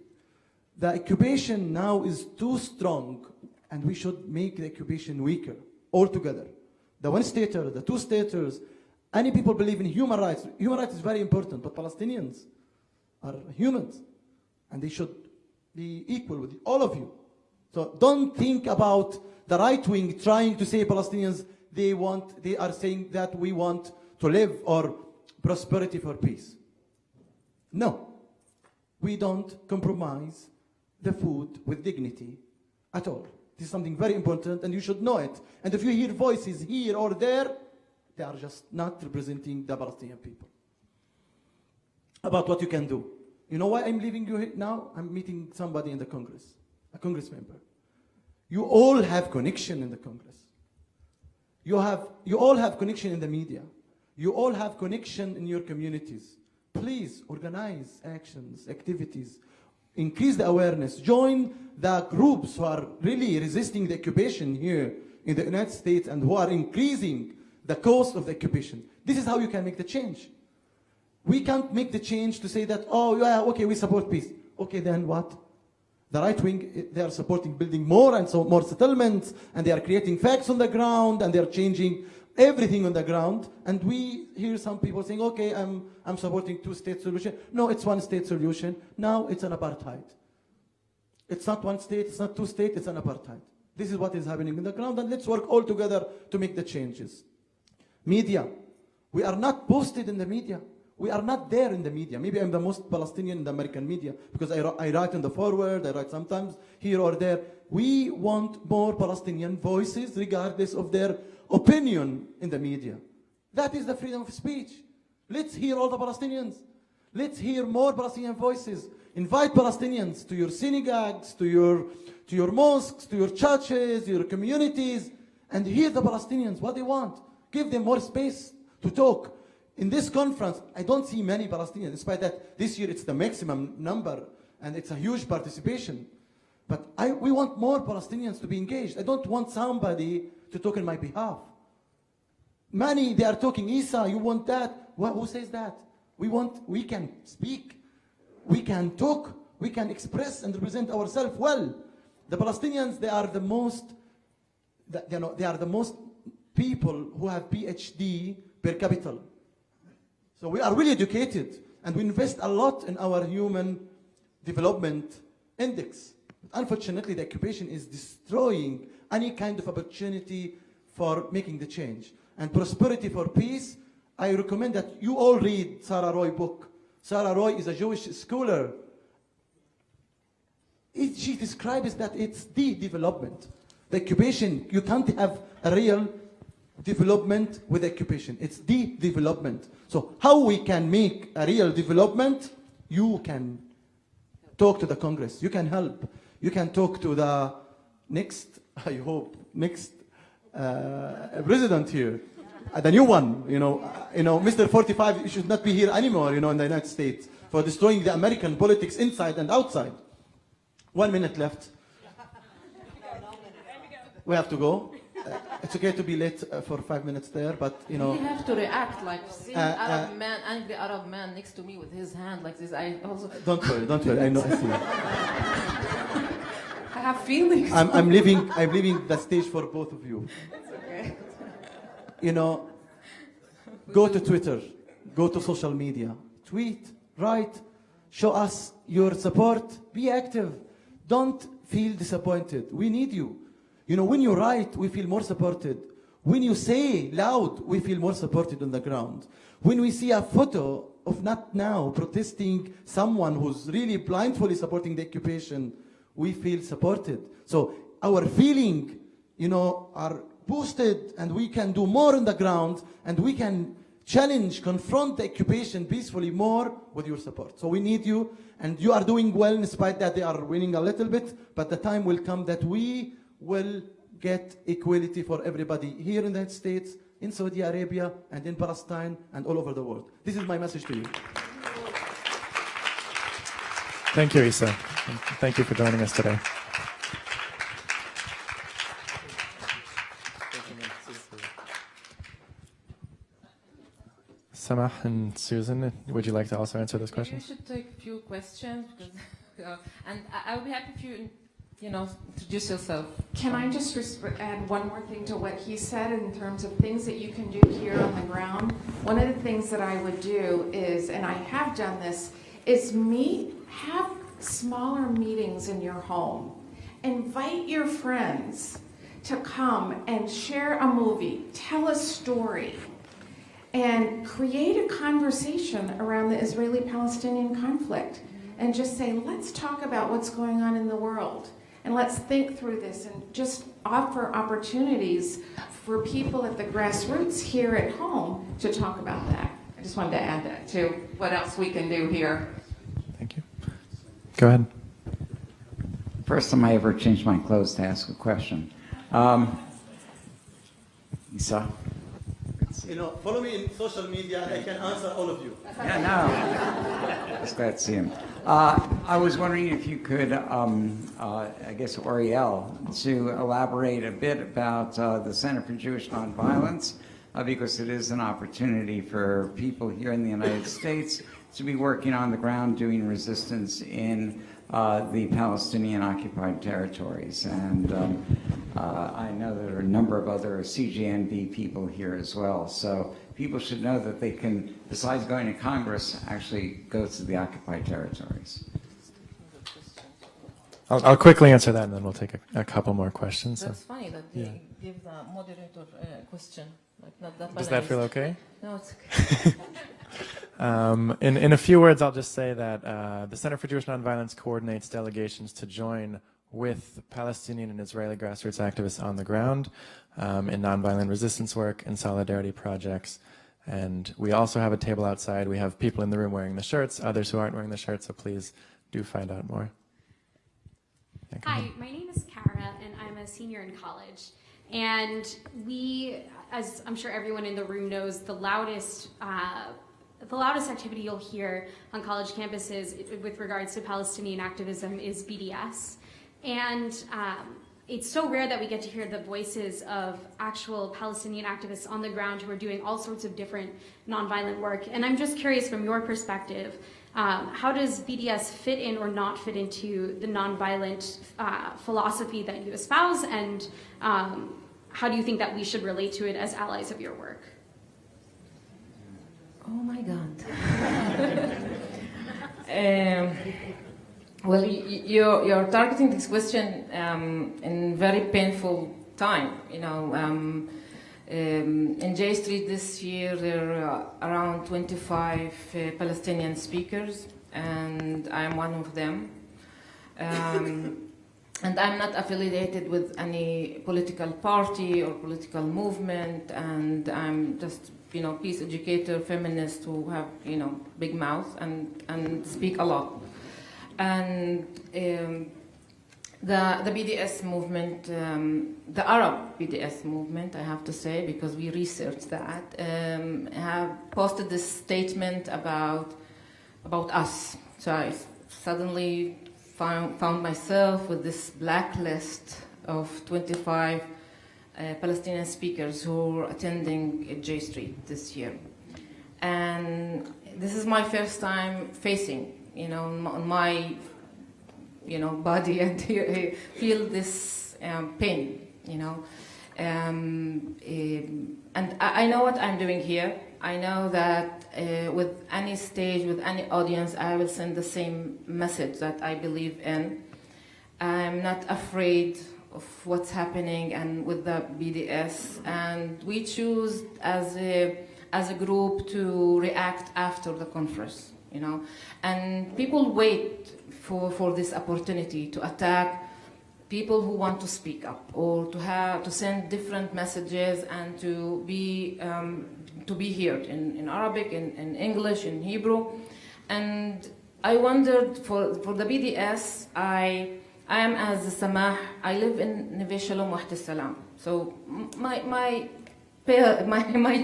The occupation now is too strong, and we should make the occupation weaker altogether. The one-stater, the two-staters, any people believe in human rights. Human rights is very important, but Palestinians are humans, and they should be equal with all of you. So don't think about the right wing trying to say Palestinians, they are saying that we want to live or prosperity for peace. No, we don't compromise the food with dignity at all. This is something very important, and you should know it. And if you hear voices here or there, they are just not representing the Palestinian people. About what you can do. You know why I'm leaving you here now? I'm meeting somebody in the Congress, a Congress member. You all have connection in the Congress. You all have connection in the media. You all have connection in your communities. Please organize actions, activities, increase the awareness, join the groups who are really resisting the occupation here in the United States and who are increasing the cost of the occupation. This is how you can make the change. We can't make the change to say that, oh, yeah, okay, we support peace. Okay, then what? The right wing, they are supporting building more and so more settlements, and they are creating facts on the ground, and they are changing everything on the ground. And we hear some people saying, okay, I'm supporting two-state solution. No, it's one-state solution. Now it's an apartheid. It's not one state, it's not two-state, it's an apartheid. This is what is happening in the ground, and let's work all together to make the changes. Media. We are not posted in the media. We are not there in the media. Maybe I'm the most Palestinian in the American media because I write in the forward, I write sometimes here or there. We want more Palestinian voices regardless of their opinion in the media. That is the freedom of speech. Let's hear all the Palestinians. Let's hear more Palestinian voices. Invite Palestinians to your synagogues, to your mosques, to your churches, your communities, and hear the Palestinians, what they want. Give them more space to talk. In this conference, I don't see many Palestinians, despite that this year it's the maximum number, and it's a huge participation. But we want more Palestinians to be engaged. I don't want somebody to talk on my behalf. Many, they are talking, Isa, you want that? Who says that? We can speak, we can talk, we can express and represent ourselves well. The Palestinians, they are the most people who have PhD per capita. So we are really educated, and we invest a lot in our human development index. But unfortunately, the occupation is destroying any kind of opportunity for making the change. And Prosperity for Peace, I recommend that you all read Sarah Roy book. Sarah Roy is a Jewish scholar. She describes that it's the development. The occupation, you can't have a real development with occupation. It's the development. So how we can make a real development, you can talk to the Congress. You can help. You can talk to the next president here. The new one, Mr. 45 should not be here anymore, in the United States for destroying the American politics inside and outside. 1 minute left. We have to go. It's okay to be late for 5 minutes there, but You have to react like seeing angry Arab man next to me with his hand like this. I also don't worry. I know. I see. I have feelings. I'm leaving the stage for both of you. It's okay. Go to Twitter, go to social media, tweet, write, show us your support, be active. Don't feel disappointed. We need you. When you write, we feel more supported. When you say loud, we feel more supported on the ground. When we see a photo of Not Now protesting someone who's really blindly supporting the occupation, we feel supported. So our feeling, are boosted, and we can do more on the ground, and we can confront the occupation peacefully more with your support. So we need you, and you are doing well in spite that they are winning a little bit, but the time will come that we will get equality for everybody here in the United States, in Saudi Arabia, and in Palestine, and all over the world. This is my message to you. Thank you, Isa. Thank you for joining us today. Samah and Susan, would you like to also answer those questions? You should take a few questions, because, and I would be happy if you, introduce yourself. Can I just add one more thing to what he said in terms of things that you can do here on the ground? One of the things that I would do is, and I have done this, is have smaller meetings in your home. Invite your friends to come and share a movie, tell a story, and create a conversation around the Israeli-Palestinian conflict. And just say, let's talk about what's going on in the world. And let's think through this and just offer opportunities for people at the grassroots here at home to talk about that. I just wanted to add that to what else we can do here. Thank you. Go ahead. First time I ever changed my clothes to ask a question. Isa? Follow me in social media, and I can answer all of you. Yeah, no. Just glad to see him. I was wondering if you could, I guess, Oriel, to elaborate a bit about the Center for Jewish Nonviolence, because it is an opportunity for people here in the United States to be working on the ground doing resistance in the Palestinian-occupied territories. And I know there are a number of other CJNV people here as well. So people should know that they can, besides going to Congress, actually go to the occupied territories. I'll quickly answer that, and then we'll take a couple more questions. That's funny that they give the moderator a question. Like not that Does that feel okay? No, it's okay. In a few words, I'll just say that the Center for Jewish Nonviolence coordinates delegations to join with Palestinian and Israeli grassroots activists on the ground in nonviolent resistance work and solidarity projects. And we also have a table outside. We have people in the room wearing the shirts, others who aren't wearing the shirts, so please do find out more. Hi, my name is Kara, and I'm a senior in college. And we, as I'm sure everyone in the room knows, the loudest activity you'll hear on college campuses with regards to Palestinian activism is BDS. And it's so rare that we get to hear the voices of actual Palestinian activists on the ground who are doing all sorts of different nonviolent work. And I'm just curious, from your perspective, how does BDS fit in or not fit into the nonviolent philosophy that you espouse, and how do you think that we should relate to it as allies of your work? Oh my God. Well, you're targeting this question in very painful time. You know, in J Street this year there are around 25 Palestinian speakers, and I'm one of them. And I'm not affiliated with any political party or political movement, and I'm just, you know, peace educator, feminist who have, you know, big mouth and speak a lot. And the BDS movement, the Arab BDS movement, I have to say, because we researched that, have posted this statement about us. So I suddenly found myself with this blacklist of 25 Palestinian speakers who are attending J Street this year. And this is my first time facing, you know, on my, you know, body, and feel this pain, you know. And I know what I'm doing here. I know that with any stage, with any audience, I will send the same message that I believe in. I'm not afraid of what's happening and with the BDS, and we choose as a group to react after the conference, you know. And people wait for this opportunity to attack people who want to speak up, or to send different messages, and to be heard in Arabic, in English, in Hebrew. And I wondered, for the BDS, I am as Samah. I live in Neve Shalom Wahd Salam. So my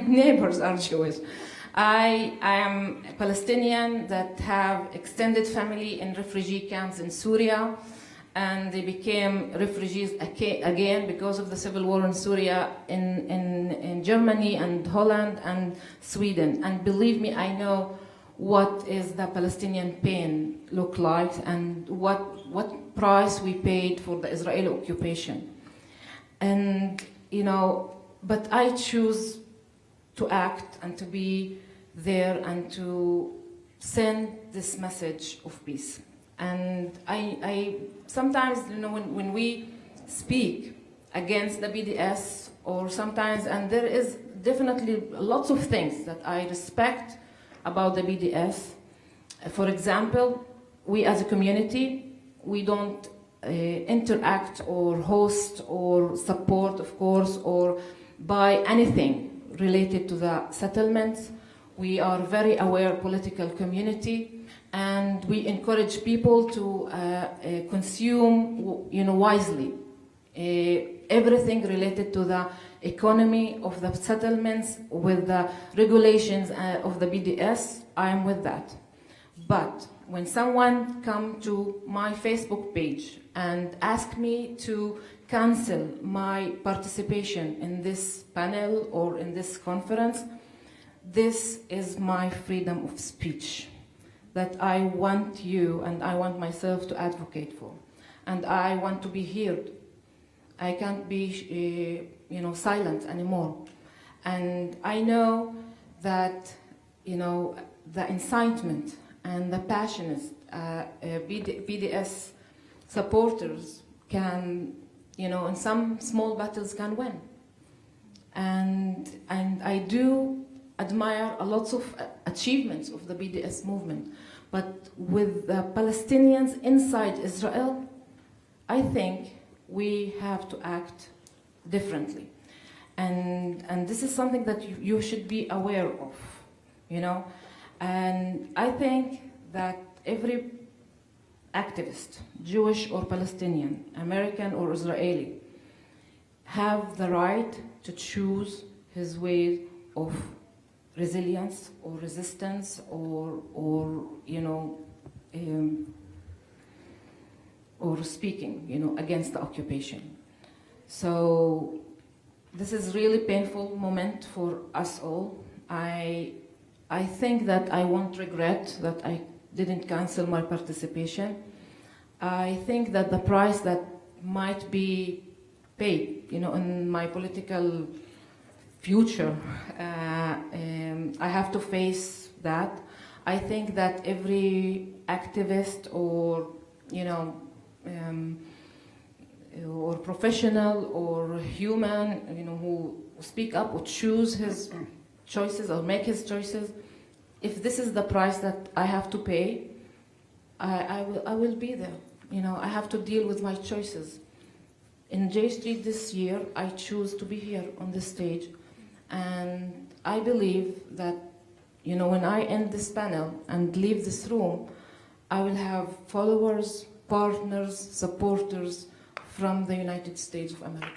neighbors are Jewish. I am a Palestinian that have extended family in refugee camps in Syria, and they became refugees again because of the civil war in Syria, in Germany and Holland and Sweden. And believe me, I know what is the Palestinian pain look like, and what price we paid for the Israeli occupation. And, you know, but I choose to act and to be there and to send this message of peace. And I sometimes, you know, when we speak against the BDS, or sometimes, and there is definitely lots of things that I respect about the BDS. For example, we as a community, we don't interact or host or support, of course, or buy anything related to the settlements. We are very aware political community, and we encourage people to consume, you know, wisely everything related to the economy of the settlements with the regulations of the BDS. I am with that. But when someone come to my Facebook page and ask me to cancel my participation in this panel or in this conference, this is my freedom of speech that I want you and I want myself to advocate for. And I want to be heard. I can't be you know, silent anymore. And I know that, you know, the incitement and the passionate BDS supporters can, you know, in some small battles can win. And I do admire a lot of achievements of the BDS movement. But with the Palestinians inside Israel, I think we have to act differently. And this is something that you should be aware of, you know. And I think that every activist, Jewish or Palestinian, American or Israeli, have the right to choose his way of resilience or resistance or you know, or speaking, against the occupation. So this is really painful moment for us all. I think that I won't regret that I didn't cancel my participation. I think that the price that might be paid, in my political future, I have to face that. I think that every activist or, or professional or human, who speak up or choose his choices or make his choices, if this is the price that I have to pay, I will be there. I have to deal with my choices. In J Street this year, I choose to be here on this stage, and I believe that, when I end this panel and leave this room, I will have followers, partners, supporters from the United States of America.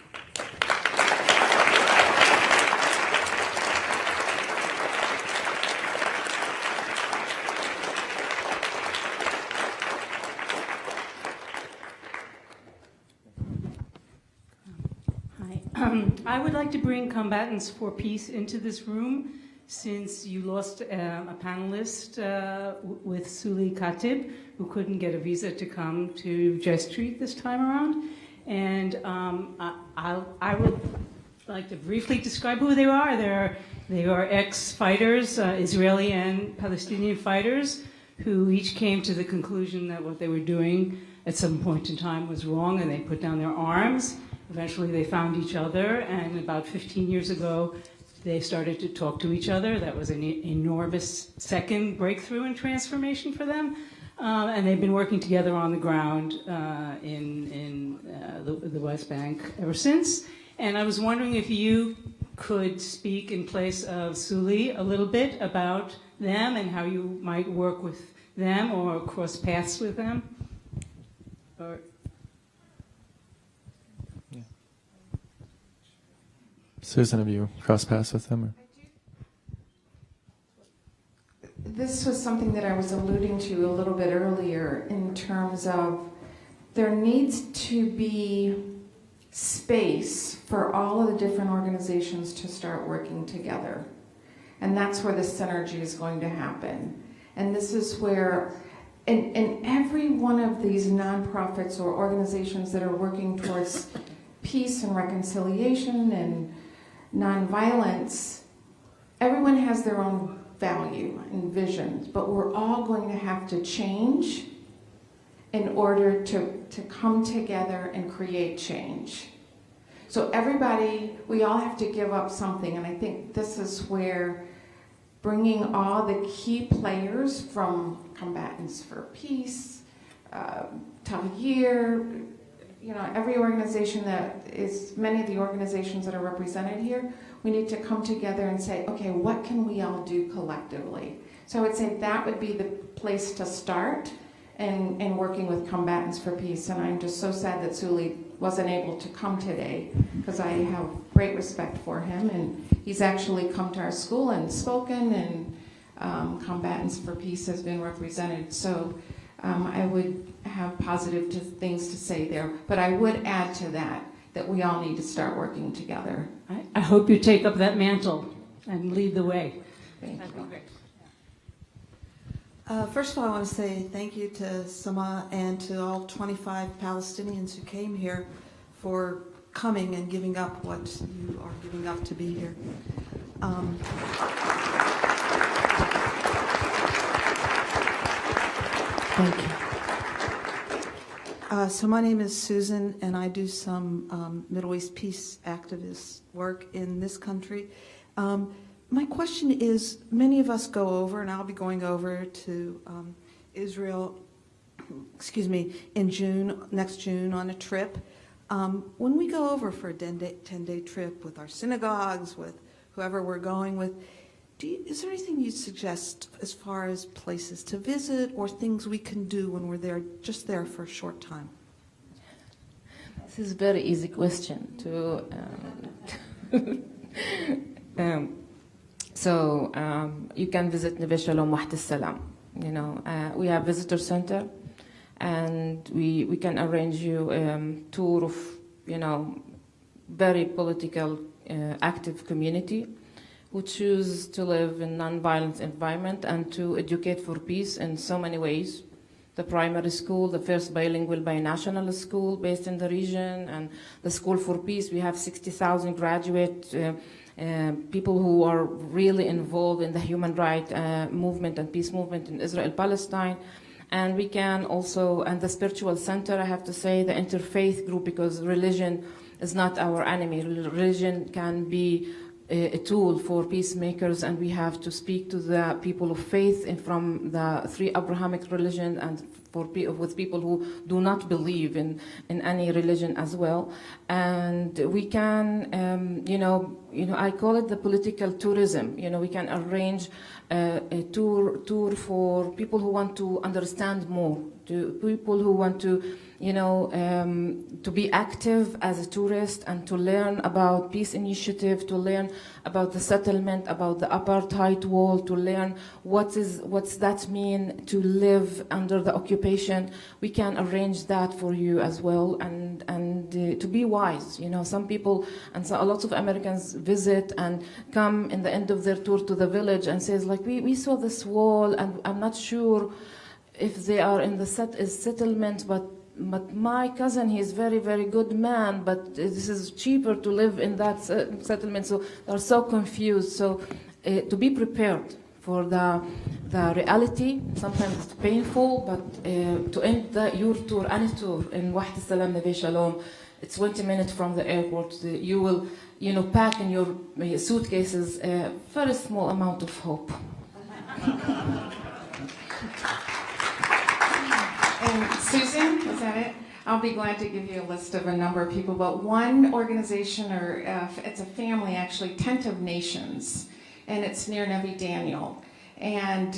I would like to bring Combatants for Peace into this room, since you lost a panelist with Suli Khatib, who couldn't get a visa to come to J Street this time around. And I would like to briefly describe who they are. They are ex-fighters, Israeli and Palestinian fighters, who each came to the conclusion that what they were doing at some point in time was wrong, and they put down their arms. Eventually they found each other, and about 15 years ago, they started to talk to each other. That was an enormous second breakthrough in transformation for them. And they've been working together on the ground in the West Bank ever since. And I was wondering if you could speak in place of Suli a little bit about them and how you might work with them or cross paths with them. Or Susan, have you crossed paths with them? Or? This was something that I was alluding to a little bit earlier in terms of there needs to be space for all of the different organizations to start working together. And that's where the synergy is going to happen. And this is where, in every one of these nonprofits or organizations that are working towards peace and reconciliation and nonviolence, everyone has their own value and vision, but we're all going to have to change in order to come together and create change. So everybody, we all have to give up something, and I think this is where bringing all the key players from Combatants for Peace, Tahrir, every organization that is, many of the organizations that are represented here, we need to come together and say, okay, what can we all do collectively? So I would say that would be the place to start in working with Combatants for Peace. And I'm just so sad that Suli wasn't able to come today, because I have great respect for him. And he's actually come to our school and spoken, and Combatants for Peace has been represented. So I would have positive things to say there. But I would add to that we all need to start working together. I hope you take up that mantle and lead the way. Thank That'd you. be great. First of all, I want to say thank you to Sama and to all 25 Palestinians who came here for coming and giving up what you are giving up to be here. Thank you. So my name is Susan, and I do some Middle East peace activist work in this country. My question is, many of us go over, and I'll be going over to Israel, in June, next June, on a trip. When we go over for a 10-day trip with our synagogues, with whoever we're going with, is there anything you'd suggest as far as places to visit or things we can do when we're there, just there for a short time? This is a very easy question to. So you can visit Neve Shalom Wahed al-Salam. We have visitor center, and we can arrange you tour of, very political, active community who choose to live in non-violent environment and to educate for peace in so many ways. The primary school, the first bilingual binational school based in the region, and the School for Peace. We have 60,000 graduate people who are really involved in the human rights movement and peace movement in Israel-Palestine. And we can also, and the spiritual center, I have to say, the interfaith group, because religion is not our enemy. Religion can be a tool for peacemakers, and we have to speak to the people of faith and from the three Abrahamic religions, and with people who do not believe in any religion as well. And we can, I call it the political tourism. We can arrange a tour for people who want to understand more, to people who want to be active as a tourist and to learn about peace initiative, to learn about the settlement, about the apartheid wall, to learn what's that mean to live under the occupation. We can arrange that for you as well, and to be wise. Some people and a lot of Americans visit and come in the end of their tour to the village and says like, we saw this wall and I'm not sure if they are in the settlement, but my cousin, he's very, very good man, but this is cheaper to live in that settlement. So they're so confused. So to be prepared for the reality, sometimes it's painful, but to end your tour, any tour in Wahed al-Salam Neve Shalom, it's 20 minutes from the airport. You will, pack in your suitcases a very small amount of hope. And Susan, is that it? I'll be glad to give you a list of a number of people, but one organization, or it's a family actually, Tent of Nations, and it's near Nevi Daniel. And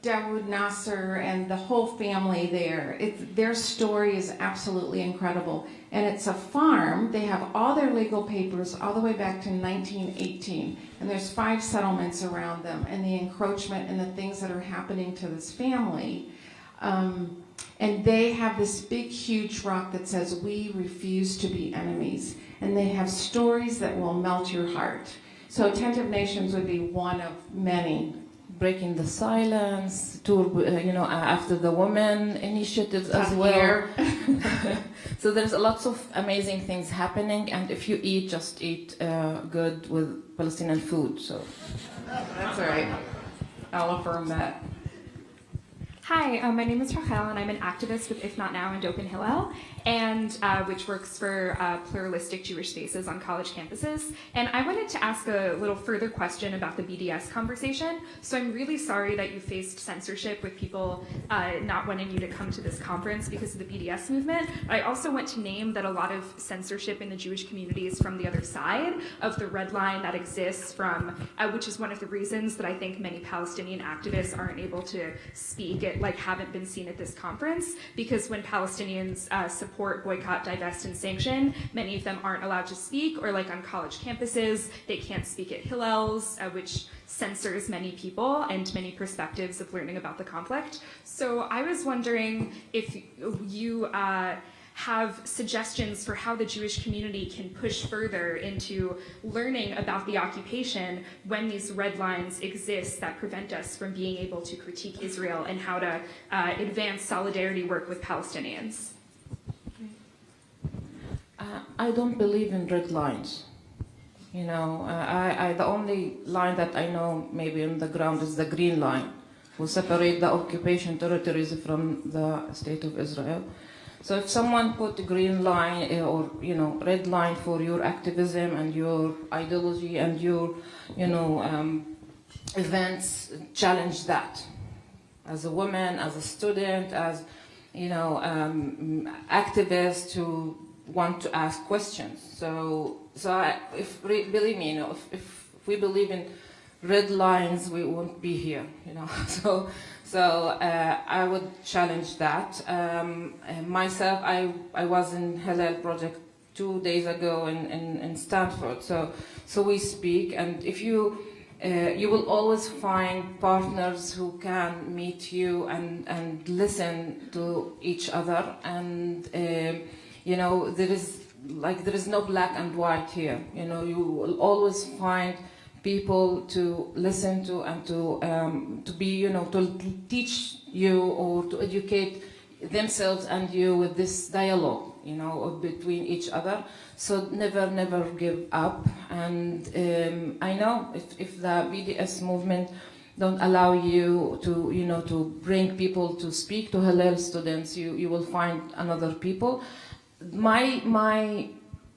Dawood Nasser and the whole family there, their story is absolutely incredible. And it's a farm. They have all their legal papers all the way back to 1918. And there's 5 settlements around them, and the encroachment and the things that are happening to this family. And they have this big, huge rock that says, "We refuse to be enemies." And they have stories that will melt your heart. So Tent of Nations would be one of many. Breaking the silence, tour, after the women initiatives as well. So there's lots of amazing things happening, and if you eat, just eat good with Palestinian food. So that's all right. I'll affirm that. Hi, my name is Rachel, and I'm an activist with If Not Now and Open Hillel, and which works for pluralistic Jewish spaces on college campuses. And I wanted to ask a little further question about the BDS conversation. So I'm really sorry that you faced censorship with people not wanting you to come to this conference because of the BDS movement. I also want to name that a lot of censorship in the Jewish community is from the other side of the red line that exists from, which is one of the reasons that I think many Palestinian activists aren't able to speak haven't been seen at this conference, because when Palestinians support, boycott, divest, and sanction, many of them aren't allowed to speak, or on college campuses, they can't speak at Hillel's, which censors many people and many perspectives of learning about the conflict. So I was wondering if you have suggestions for how the Jewish community can push further into learning about the occupation when these red lines exist that prevent us from being able to critique Israel, and how to advance solidarity work with Palestinians. I don't believe in red lines. The only line that I know maybe on the ground is the green line, who separate the occupation territories from the state of Israel. So if someone put a green line or red line for your activism and your ideology and your events, challenge that. As a woman, as a student, as activist who want to ask questions. Believe me, if we believe in red lines, we won't be here. So I would challenge that. Myself, I was in Hillel Project 2 days ago in Stanford. So we speak, and if you you will always find partners who can meet you and listen to each other. And you know, there is no black and white here. You know, you will always find people to listen to and to be, you know, to teach you or to educate themselves and you with this dialogue, you know, between each other. So never give up. And I know if the BDS movement don't allow you to, you know, to bring people to speak to Hillel students, you will find another people. My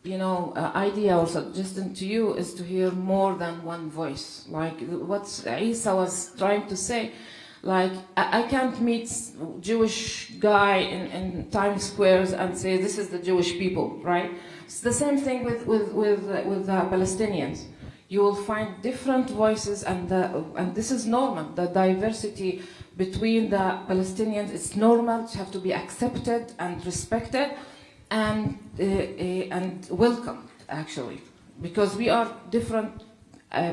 you know, idea or suggestion to you is to hear more than one voice. Like what Isa was trying to say, like I can't meet Jewish guy in Times Squares and say this is the Jewish people, right? It's the same thing with the Palestinians. You will find different voices, and this is normal. The diversity between the Palestinians is normal. To have to be accepted and respected. And welcomed, actually, because we are different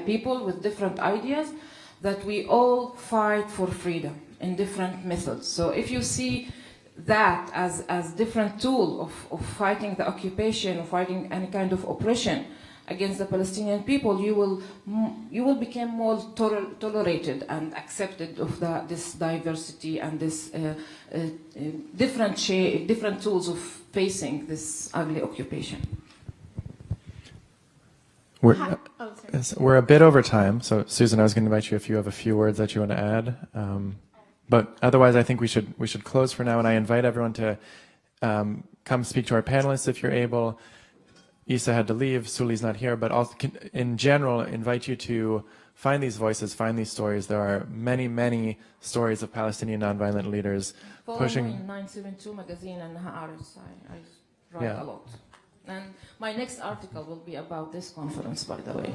people with different ideas, that we all fight for freedom in different methods. So if you see that as different tool of fighting the occupation, or fighting any kind of oppression against the Palestinian people, you will become more tolerated and accepted of this diversity and this different tools of facing this ugly occupation. We're a bit over time, so Susan, I was going to invite you if you have a few words that you want to add. But otherwise, I think we should close for now, and I invite everyone to come speak to our panelists if you're able. Isa had to leave, Suli's not here, but also in general, invite you to find these voices, find these stories. There are many, many stories of Palestinian nonviolent leaders pushing. In 972 magazine and Haaretz, I write a lot. And my next article will be about this conference, by the way.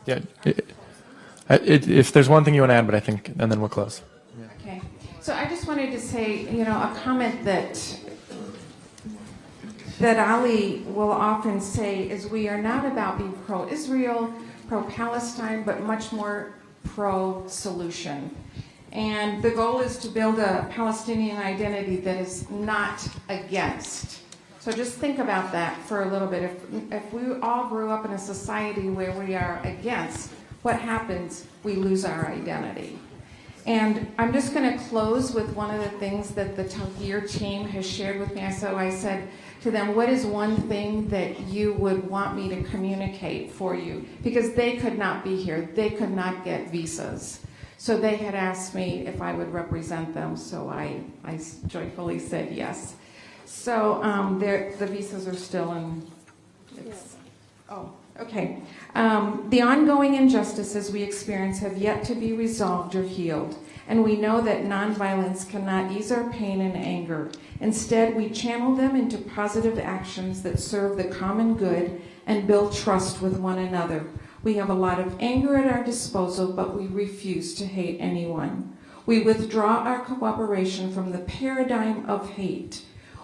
Yeah. If there's one thing you want to add, but I think, and then we'll close. Okay. So I just wanted to say, you know, a comment that Ali will often say is we are not about being pro-Israel, pro-Palestine, but much more pro-solution. And the goal is to build a Palestinian identity that is not against. So just think about that for a little bit. If we all grew up in a society where we are against, what happens? We lose our identity. And I'm just going to close with one of the things that the Tahrir team has shared with me. So I said to them, what is one thing that you would want me to communicate for you? Because they could not be here. They could not get visas. So they had asked me if I would represent them. So I joyfully said yes. So the visas are still in. Okay. The ongoing injustices we experience have yet to be resolved or healed, and we know that nonviolence cannot ease our pain and anger. Instead, we channel them into positive actions that serve the common good and build trust with one another. We have a lot of anger at our disposal, but we refuse to hate anyone. We withdraw our cooperation from the paradigm of hate.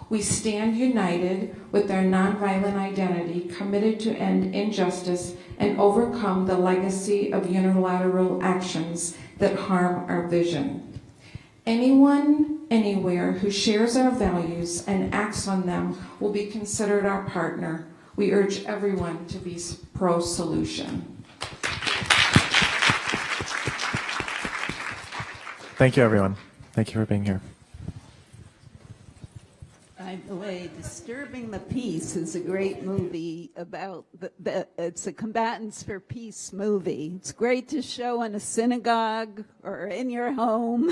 We stand united with our nonviolent identity, committed to end injustice and overcome the legacy of unilateral actions that harm our vision. Anyone, anywhere who shares our values and acts on them will be considered our partner. We urge everyone to be pro-solution. Thank you, everyone. Thank you for being here. By the way, Disturbing the Peace is a great movie about it's a Combatants for Peace movie. It's great to show in a synagogue or in your home.